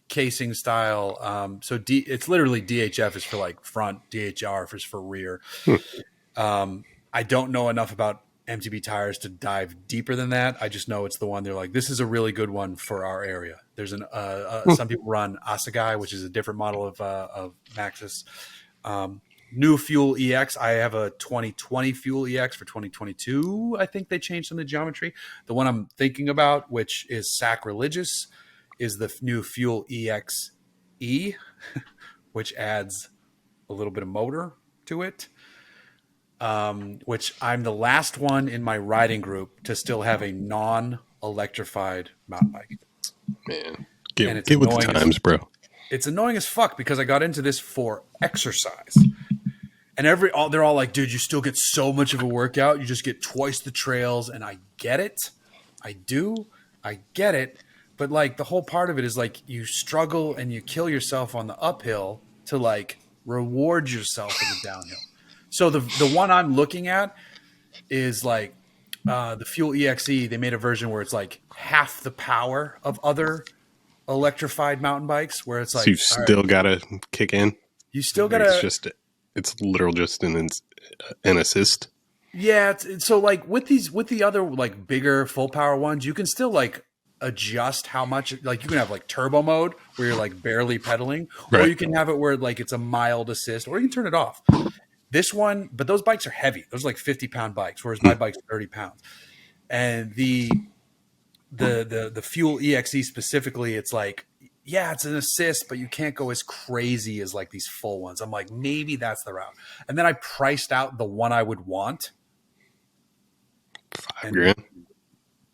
casing style. So it's literally DHF is for like front, DHR is for rear. I don't know enough about MTB tires to dive deeper than that. I just know it's the one they're like, this is a really good one for our area. There's some people run Assegai, which is a different model of Maxxis. New Fuel EX. I have a 2020 Fuel EX for 2022. I think they changed some of the geometry. The one I'm thinking about, which is sacrilegious, is the new Fuel EX E, which adds a little bit of motor to it. Which I'm the last one in my riding group to still have a non-electrified mountain bike.
Man, get with the times, bro.
It's annoying as fuck because I got into this for exercise. And they're all like, dude, you still get so much of a workout. You just get twice the trails. And I get it. I do. I get it. But like the whole part of it is like you struggle and you kill yourself on the uphill to like reward yourself in the downhill. So the one I'm looking at is like the Fuel EXE. They made a version where it's like half the power of other electrified mountain bikes, where it's like,
so you've still got to kick in.
You still got to.
It's literal just an assist.
Yeah. So like with the other like bigger full power ones, you can still like adjust how much. Like you can have like turbo mode where you're like barely pedaling, or you can have it where like it's a mild assist, or you can turn it off. This one, but those bikes are heavy. Those are like 50-pound bikes, whereas my bike's 30 pounds. And the Fuel EXE specifically, it's like, yeah, it's an assist, but you can't go as crazy as like these full ones. I'm like, maybe that's the route. And then I priced out the one I would want.
$5,000,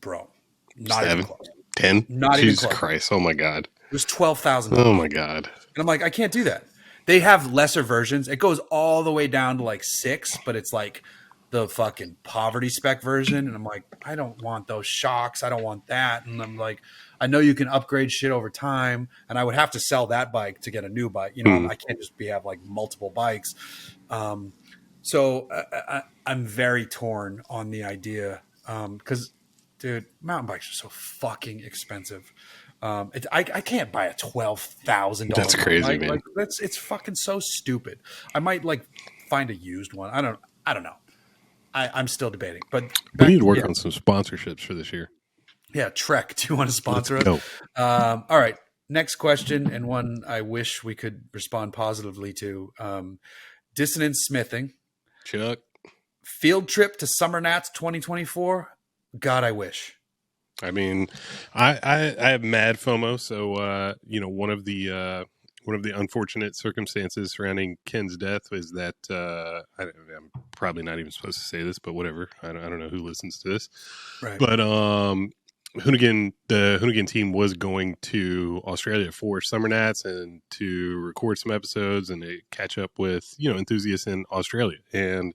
bro. Not
7,
even close.
10.
Not
Jesus
even close.
Christ! Oh my God.
It was $12,000.
Oh my God.
And I'm like, I can't do that. They have lesser versions. It goes all the way down to like 6, but it's like the fucking poverty spec version. And I'm like, I don't want those shocks. I don't want that. And I'm like, I know you can upgrade shit over time. And I would have to sell that bike to get a new bike. You know, I can't just have like multiple bikes. So I'm very torn on the idea. Because, dude, mountain bikes are so fucking expensive. I can't buy a $12,000.
That's crazy,
bike.
man.
Like, it's fucking so stupid. I might like find a used one. I don't know. I'm still debating. But
we need to work on some sponsorships for this year.
Yeah, Trek. Do you want to sponsor us?
No.
All right. Next question, and one I wish we could respond positively to. Dissonance Smithing.
Chuck.
Field trip to Summer Nats 2024. God, I wish.
I mean, I have mad FOMO. So, one of the unfortunate circumstances surrounding Ken's death is that I'm probably not even supposed to say this, but whatever. I don't know who listens to this,
right?
But the Hoonigan team was going to Australia for Summer Nats and to record some episodes and to catch up with enthusiasts in Australia. And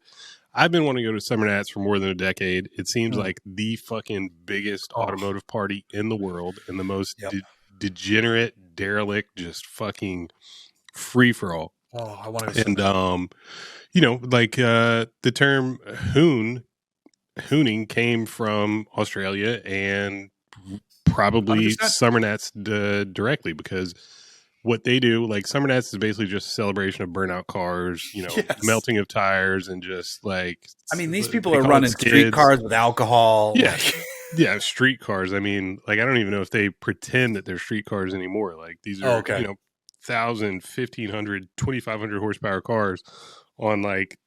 I've been wanting to go to Summer Nats for more than a decade. It seems like the fucking biggest automotive party in the world and the most degenerate, derelict, just fucking free for all.
Oh, I want to.
And the term hooning came from Australia and probably
100%.
Summer Nats directly, because what they do, like Summer Nats is basically just a celebration of burnout cars, melting of tires, and just like,
I mean, these people are running street cars with alcohol.
Yeah. Yeah. Street cars. I mean, like, I don't even know if they pretend that they're street cars anymore. Like these are, 1,000, 1,500, 2,500 horsepower cars on like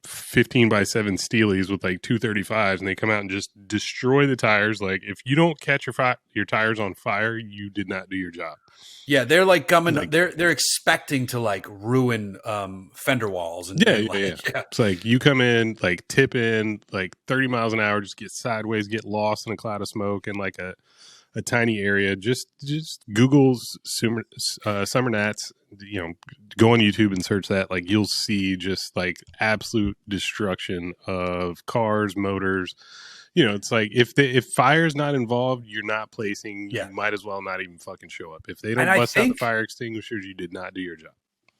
15 by 7 Steelies with like 235s, and they come out and just destroy the tires. Like, if you don't catch your tires on fire, you did not do your job.
Yeah, they're like coming. Like, they're expecting to like ruin fender walls. And,
yeah. It's like you come in, like tip in like 30 miles an hour, just get sideways, get lost in a cloud of smoke in like a tiny area. Just Google's summer gnats. You know, go on YouTube and search that. Like, you'll see just like absolute destruction of cars, motors. You know, it's like if fire's not involved, you're not placing. You might as well not even fucking show up. If they don't bust out the fire extinguishers, you did not do your job.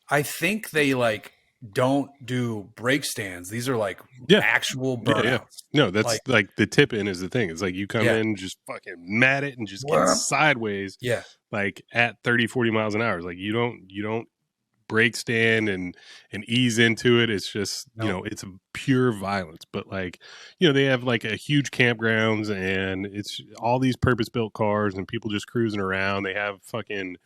I think they like don't do brake stands. These are like actual burnouts.
Yeah. No, that's like the tip in is the thing. It's like you come in, just fucking mat it and just get sideways.
Yeah.
Like at 30, 40 miles an hour. Like you don't brake stand and ease into it. It's just, you know, it's a pure violence. But like, you know, they have like a huge campgrounds and it's all these purpose built cars and people just cruising around. They have fucking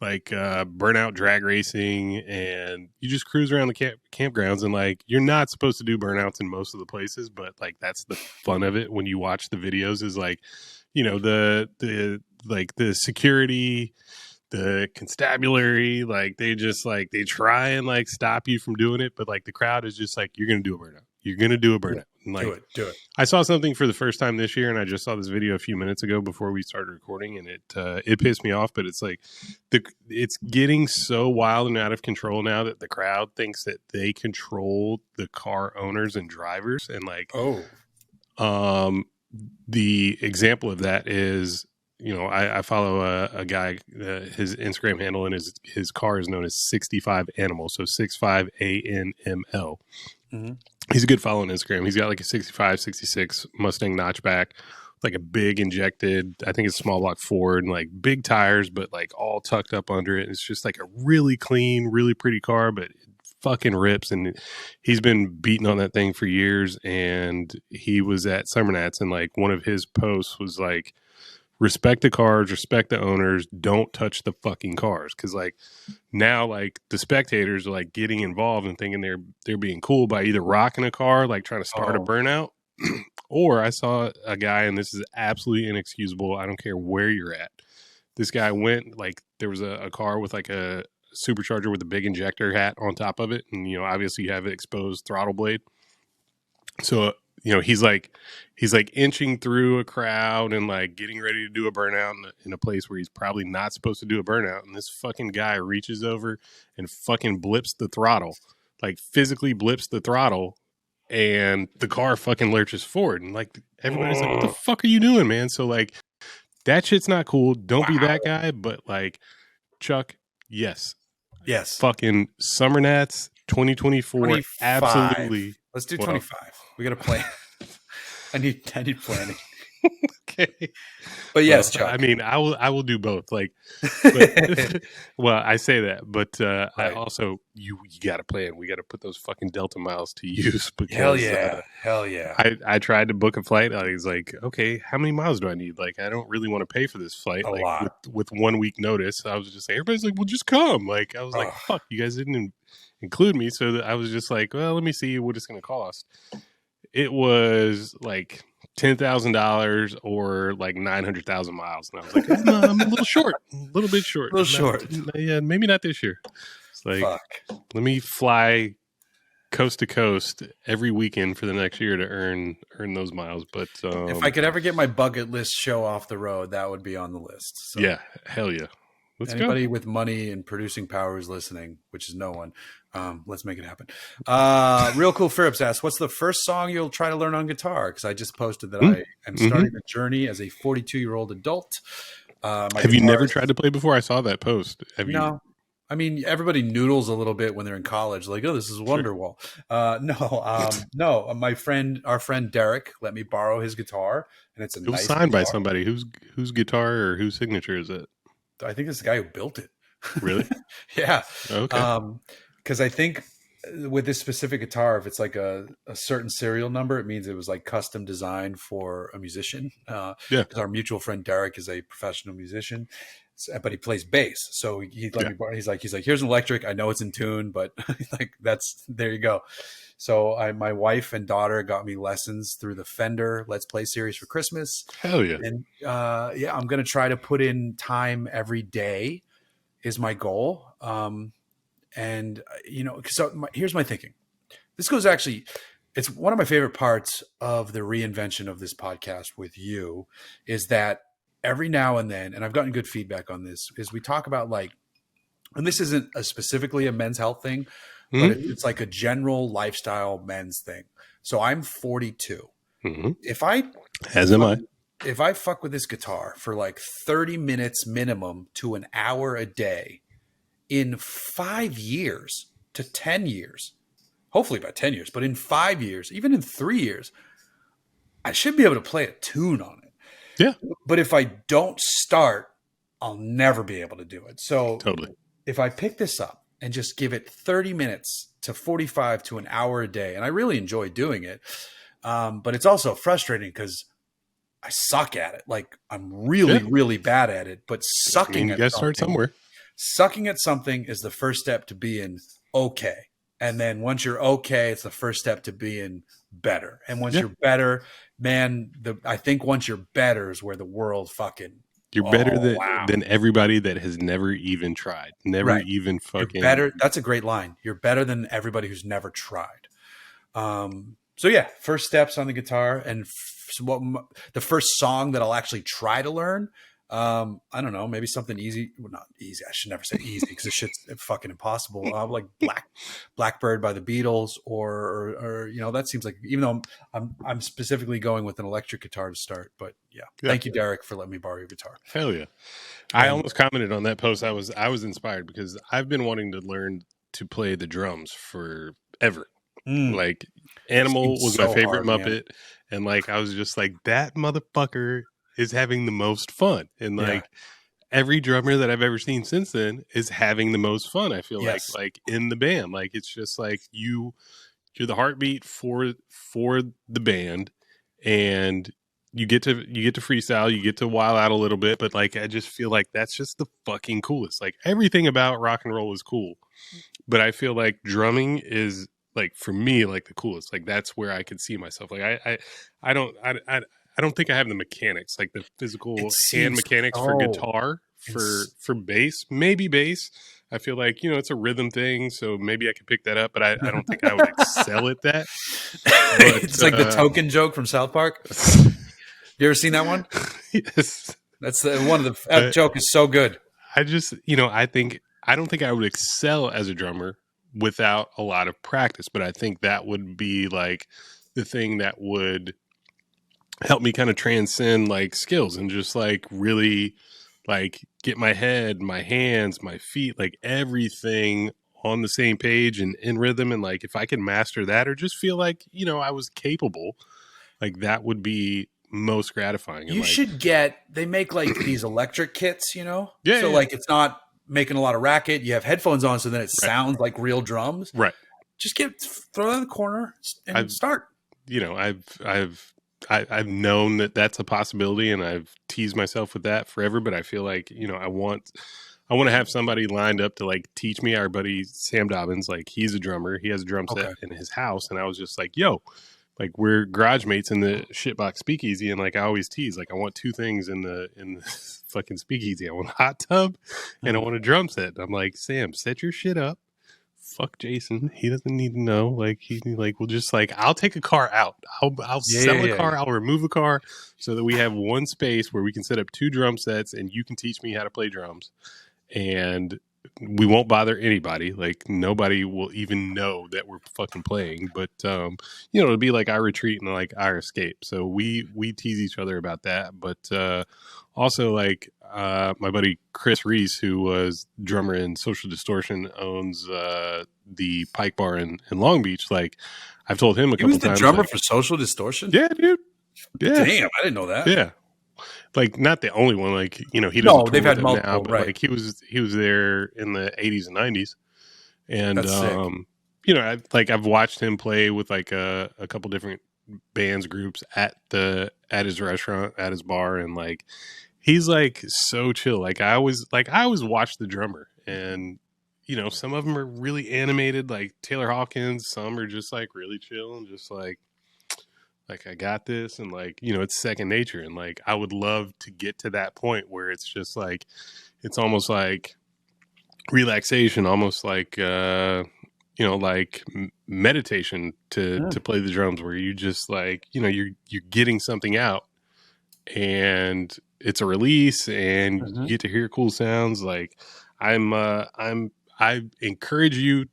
like burnout drag racing, and you just cruise around the campgrounds, and like you're not supposed to do burnouts in most of the places, but like that's the fun of it when you watch the videos. Is like, you know, the like the security, the constabulary, like they just like they try and like stop you from doing it, but like the crowd is just like, you're gonna do a burnout. You're gonna do a burnout. And like,
do it.
I saw something for the first time this year, and I just saw this video a few minutes ago before we started recording, and it pissed me off. But it's like it's getting so wild and out of control now that the crowd thinks that they control the car owners and drivers. And like, the example of that is, you know, I follow a guy, his Instagram handle and his car is known as 65 Animal. So 65 ANML. Mm-hmm. He's a good follow on Instagram. He's got like a 65, 66 Mustang notchback, like a big injected, I think it's small block Ford, and like big tires, but like all tucked up under it. It's just like a really clean, really pretty car, but it fucking rips. And he's been beating on that thing for years. And he was at Summer Nats, and like one of his posts was like, respect the cars, respect the owners, don't touch the fucking cars. Cause like now, like the spectators are like getting involved and thinking they're being cool by either rocking a car, like trying to start a burnout, or I saw a guy, and this is absolutely inexcusable. I don't care where you're at. This guy went, like there was a car with like a supercharger with a big injector hat on top of it. And, you know, obviously you have an exposed throttle blade. So, you know, he's like inching through a crowd and like getting ready to do a burnout in a place where he's probably not supposed to do a burnout. And this fucking guy reaches over and fucking blips the throttle, like physically blips the throttle, and the car fucking lurches forward. And like everybody's like, what the fuck are you doing, man? So like that shit's not cool. Don't be that guy. But like, Chuck, yes. Fucking Summer Nats 2024. 25. Absolutely.
Let's do 25. We got to plan. I need planning.
Okay.
But yes, Chuck.
I mean, I will do both. Like, but, well, I say that, but right. I also you got to plan. We got to put those fucking Delta miles to use. Because,
hell yeah.
I tried to book a flight. I was like, okay, how many miles do I need? Like, I don't really want to pay for this flight.
A lot.
With 1 week notice. I was just like, everybody's like, well, just come. Like, I was like, fuck, you guys didn't include me. So I was just like, well, let me see what it's going to cost. It was like $10,000 or like 900,000 miles. And I was like, no, I'm a little short, a little bit short. Yeah, maybe not this year. It's like, let me fly coast to coast every weekend for the next year to earn those miles. But
if I could ever get my bucket list show off the road, that would be on the list. So.
Yeah, hell yeah.
Anybody with money and producing power is listening, which is no one. Let's make it happen. Real Cool Phillips asks, what's the first song you'll try to learn on guitar? Because I just posted that I am starting a journey as a 42-year-old adult.
Have you never tried to play before? I saw that post.
No. I mean, everybody noodles a little bit when they're in college. Like, oh, this is Wonderwall. No. Our friend Derek let me borrow his guitar, and it's a nice
signed
guitar.
By somebody. Whose guitar or whose signature is it?
I think it's the guy who built it.
Really?
Yeah.
Okay.
Because I think with this specific guitar, if it's like a certain serial number, it means it was like custom designed for a musician. Because our mutual friend Derek is a professional musician, but he plays bass. So he's like, he's like, here's an electric. I know it's in tune, but like there you go. So my wife and daughter got me lessons through the Fender Let's Play series for Christmas.
Hell yeah.
And yeah, I'm going to try to put in time every day is my goal. And, so here's my thinking. This goes actually, it's one of my favorite parts of the reinvention of this podcast with you is that every now and then, and I've gotten good feedback on this, is we talk about like, and this isn't specifically a men's health thing, but it's like a general lifestyle men's thing. So I'm 42.
Mm-hmm.
If I fuck with this guitar for like 30 minutes minimum to an hour a day in 5 years to 10 years, hopefully by 10 years, but in 5 years, even in 3 years, I should be able to play a tune on it.
Yeah.
But if I don't start, I'll never be able to do it. So
totally.
If I pick this up and just give it 30 minutes to 45 to an hour a day, and I really enjoy doing it, but it's also frustrating because I suck at it. Like I'm really, really bad at it, but sucking
you got to start somewhere.
Sucking at something is the first step to being okay. And then once you're okay, it's the first step to being better. And once you're better, man, I think once you're better is where the world fucking...
You're better than everybody that has never even tried. Never even fucking...
You're better. That's a great line. You're better than everybody who's never tried. So yeah, first steps on the guitar. And the first song that I'll actually try to learn... I don't know, maybe something easy. Well, not easy. I should never say easy because this shit's fucking impossible. Like Blackbird by the Beatles, or that seems like, even though I'm specifically going with an electric guitar to start. But yeah. Thank you, Derek, for letting me borrow your guitar.
Hell yeah! I almost commented on that post. I was inspired because I've been wanting to learn to play the drums forever. Like Animal was my favorite Muppet, and like I was just like, that motherfucker is having the most fun. And like every drummer that I've ever seen since then is having the most fun. I feel like in the band, like, it's just like you're the heartbeat for the band, and you get to freestyle, you get to wild out a little bit. But like, I just feel like that's just the fucking coolest. Like everything about rock and roll is cool, but I feel like drumming is like, for me, like the coolest. Like that's where I could see myself. Like I don't think I have the mechanics, like the physical hand mechanics for guitar, for bass, maybe bass. I feel like, it's a rhythm thing, so maybe I could pick that up, but I don't think I would excel at that. But,
it's like the token joke from South Park. You ever seen that one?
Yes.
That's that joke is so good.
I just, I don't think I would excel as a drummer without a lot of practice, but I think that would be like the thing that would help me kind of transcend like skills and just like really like get my head, my hands, my feet, like everything on the same page and in rhythm. And like, if I can master that, or just feel like, I was capable, like that would be most gratifying.
You should they make like these electric kits,
Yeah.
So like, it's not making a lot of racket. You have headphones on, so then it sounds like real drums.
Right.
Just throw it in the corner and start.
I've known that that's a possibility, and I've teased myself with that forever. But I feel like, I want to have somebody lined up to like teach me. Our buddy Sam Dobbins, like he's a drummer. He has a drum set in his house, and I was just like, yo, like we're garage mates in the shitbox speakeasy, and like I always tease, like I want two things in the fucking speakeasy. I want a hot tub, and I want a drum set. I'm like, Sam, set your shit up. Fuck Jason. He doesn't need to know. Like we'll just like, I'll take a car out. I'll sell a car. I'll remove a car so that we have one space where we can set up two drum sets, and you can teach me how to play drums, and we won't bother anybody. Like nobody will even know that we're fucking playing, but it'll be like our retreat and like our escape. So we tease each other about that. But also like my buddy Chris Reese, who was drummer in Social Distortion, owns the Pike Bar in Long Beach. Like I've told him a couple times. He was the
drummer for Social Distortion?
Yeah, dude. Yeah.
Damn, I didn't know that.
Yeah. Like not the only one, like, he doesn't
tour they've had multiple,
now, but like he was there in the 80s and 90s. And I've watched him play with like a couple different bands groups at his restaurant, at his bar, and like he's like so chill. Like I always watch the drummer, and you know, some of them are really animated, like Taylor Hawkins. Some are just like really chill and just like I got this, and like, you know, it's second nature. And like, I would love to get to that point where it's just like, it's almost like relaxation, almost like, you know, like meditation to play the drums, where you just like, you know, you're getting something out, and it's a release, and you get to hear cool sounds. Like, I encourage you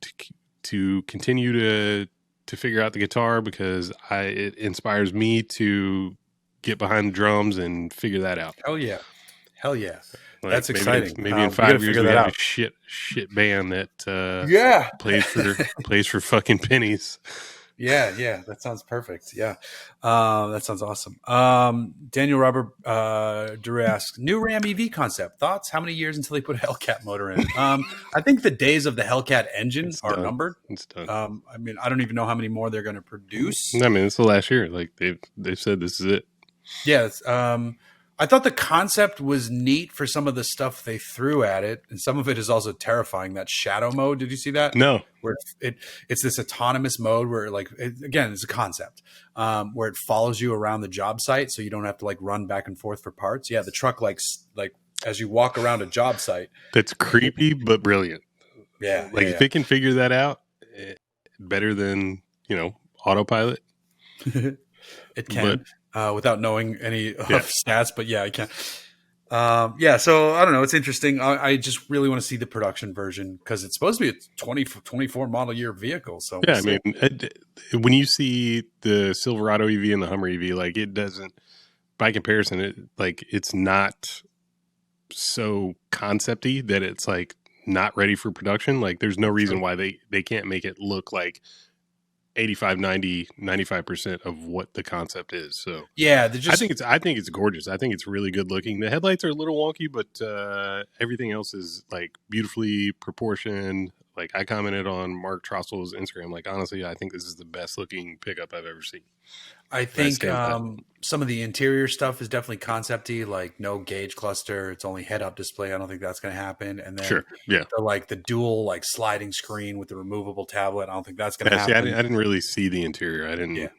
to continue to figure out the guitar, because it inspires me to get behind the drums and figure that out.
Hell yeah.
Like,
that's exciting.
Maybe in 5 years we have a shit band that plays for fucking pennies.
Yeah, that sounds perfect. Yeah, that sounds awesome. Daniel Robert Drew asks, new Ram EV concept thoughts? How many years until they put a Hellcat motor in? I think the days of the Hellcat engine are numbered.
It's done.
I mean, I don't even know how many more they're going to produce.
I mean, it's the last year. Like they've said this is it.
Yeah. I thought the concept was neat for some of the stuff they threw at it, and some of it is also terrifying. That shadow mode, did you see that?
No.
Where it's this autonomous mode where, like, again, it's a concept where it follows you around the job site, so you don't have to like run back and forth for parts. Yeah, the truck like as you walk around a job site.
That's creepy but brilliant.
Yeah,
like if they can figure that out, better than, you know, autopilot.
It can. Without knowing any stats, but yeah, I can. So I don't know. It's interesting. I just really want to see the production version, because it's supposed to be a 24 model year vehicle. So
yeah, I mean, when you see the Silverado EV and the Hummer EV, like, it doesn't, by comparison, it's not so concept-y that it's like not ready for production. Like, there's no reason why they can't make it look like 85, 90, 95% of what the concept is. So
yeah,
I think it's gorgeous. I think it's really good looking. The headlights are a little wonky, but everything else is like beautifully proportioned. Like, I commented on Mark Trostle's Instagram, like, honestly, I think this is the best looking pickup I've ever seen.
I think some of the interior stuff is definitely concept-y, like no gauge cluster. It's only head-up display. I don't think that's going to happen. And then the dual like sliding screen with the removable tablet. I don't think that's going to happen.
I didn't really see the interior. I didn't.
Yeah.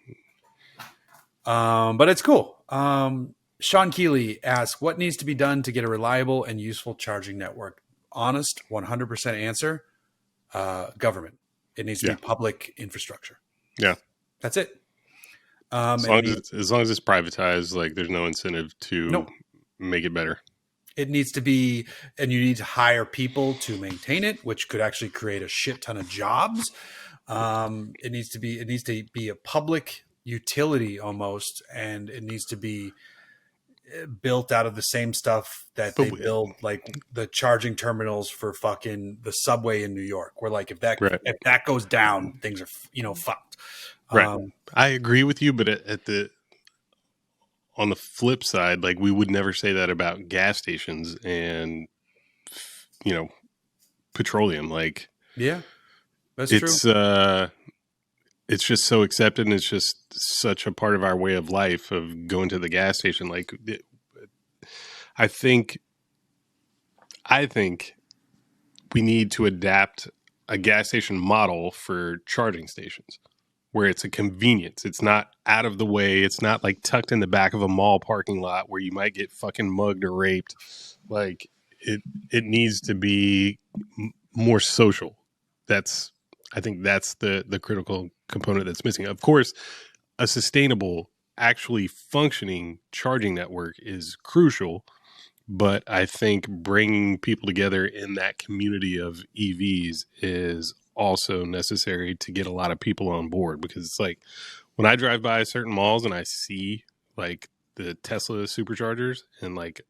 But it's cool. Sean Keeley asks, what needs to be done to get a reliable and useful charging network? Honest, 100% answer. Government. It needs to be public infrastructure.
Yeah.
That's it.
As long as it's privatized, like, there's no incentive to make it better.
It needs to be, and you need to hire people to maintain it, which could actually create a shit ton of jobs. It needs to be a public utility almost, and it needs to be built out of the same stuff that they build, like the charging terminals for fucking the subway in New York, where like if that goes down, things are fucked.
Right. I agree with you, but on the flip side, like, we would never say that about gas stations and, you know, petroleum. Like,
yeah, that's true.
It's just so accepted, and it's just such a part of our way of life of going to the gas station. Like, I think we need to adapt a gas station model for charging stations, where it's a convenience. It's not out of the way. It's not like tucked in the back of a mall parking lot where you might get fucking mugged or raped. Like, it needs to be more social. I think that's the critical component that's missing. Of course, a sustainable, actually functioning charging network is crucial, but I think bringing people together in that community of EVs is also necessary to get a lot of people on board. Because it's like, when I drive by certain malls and I see like the Tesla superchargers and like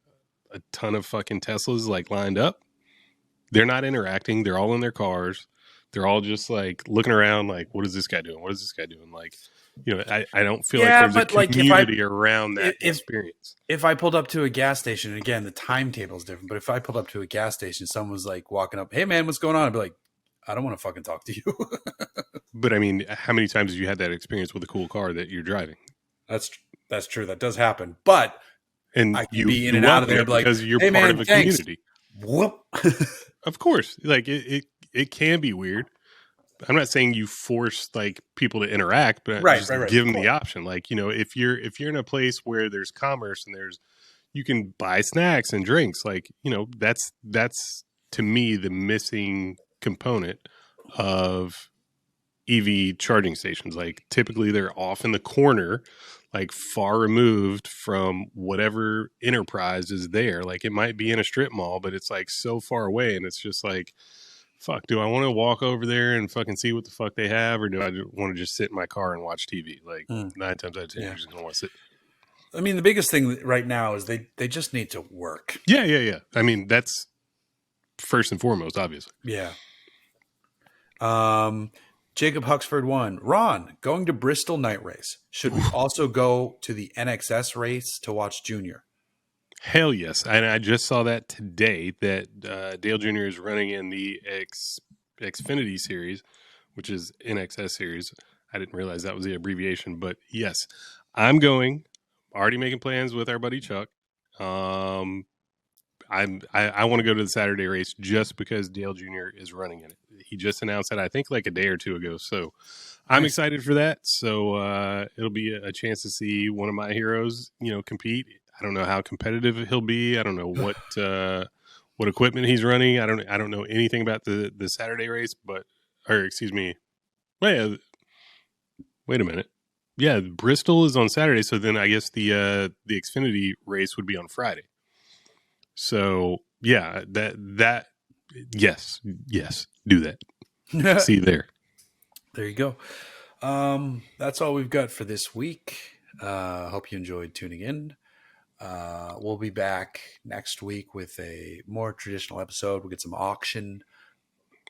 a ton of fucking Teslas like lined up, they're not interacting. They're all in their cars. They're all just like looking around like, what is this guy doing? What is this guy doing? Like, you know, I don't feel like there's a community around that experience.
If I pulled up to a gas station, and again, the timetable is different, but if I pulled up to a gas station, someone was like walking up, hey man, what's going on? I'd be like, I don't want to fucking talk to you.
But I mean, how many times have you had that experience with a cool car that you're driving?
That's true. That does happen. But I can be in and out of there
because you're part of a community.
Whoop.
Of course. Like, it can be weird. I'm not saying you force like people to interact, but
right,
give them the option. Like, if you're in a place where there's commerce and you can buy snacks and drinks, like, that's to me the missing component of EV charging stations. Like, typically they're off in the corner, like far removed from whatever enterprise is there. Like, it might be in a strip mall, but it's like so far away, and it's just like, fuck, do I want to walk over there and fucking see what the fuck they have, or do I want to just sit in my car and watch TV? Like, 9 times out of 10, you're just going to want to sit.
I mean, the biggest thing right now is they just need to work.
Yeah. I mean, that's first and foremost, obviously.
Yeah. Jacob Huxford won. Ron, going to Bristol night race. Should we also go to the NXS race to watch Junior?
Hell yes. And I just saw that today that Dale Jr. is running in the Xfinity series, which is NXS series. I didn't realize that was the abbreviation, but yes, I'm going. Already making plans with our buddy Chuck. I want to go to the Saturday race just because Dale Jr. is running in it. He just announced that, I think, like a day or two ago. So I'm excited for that. So it'll be a chance to see one of my heroes, compete. I don't know how competitive he'll be. I don't know what equipment he's running. I don't know anything about the Saturday race, excuse me. Wait a minute. Yeah, Bristol is on Saturday, so then I guess the Xfinity race would be on Friday. So yeah, that yes, do that. See you there.
There you go. That's all we've got for this week. Hope you enjoyed tuning in. We'll be back next week with a more traditional episode. We'll get some auction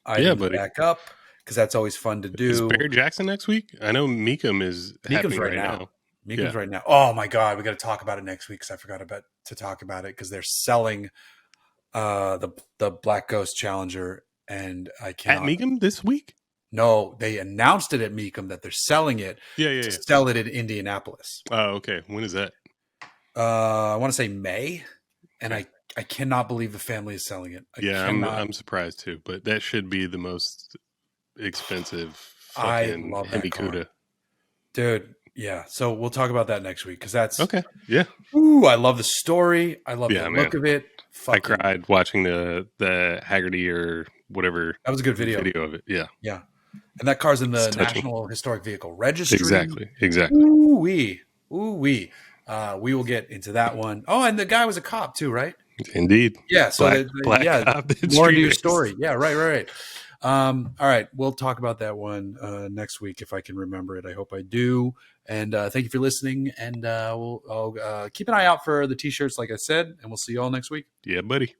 items back up, because that's always fun to do.
Is Bear Jackson next week? I know Meekum is happening right now.
Meekum's right now. Oh my God, we got to talk about it next week, because I forgot to talk about it, because they're selling the Black Ghost Challenger, and I can't.
At Meekum this week?
No, they announced it at Meekum that they're selling it.
Yeah.
Sell it in Indianapolis.
Oh, okay. When is that?
I want to say May, and I cannot believe the family is selling it.
I'm surprised too, but that should be the most expensive fucking
I love that
car.
Dude. Yeah, so we'll talk about that next week, because that's
okay. Yeah.
Ooh, I love the story. I love the look of it.
I cried watching the Haggerty or whatever.
That was a good video
of it. Yeah.
And that car's in the National Historic Vehicle Registry.
Exactly.
Ooh wee. We will get into that one. Oh, and the guy was a cop too, right?
Indeed.
Yeah. So
Black cop
more into your story. Yeah. Right. All right. We'll talk about that one next week if I can remember it. I hope I do. And thank you for listening. And I'll keep an eye out for the t-shirts, like I said, and we'll see you all next week.
Yeah, buddy.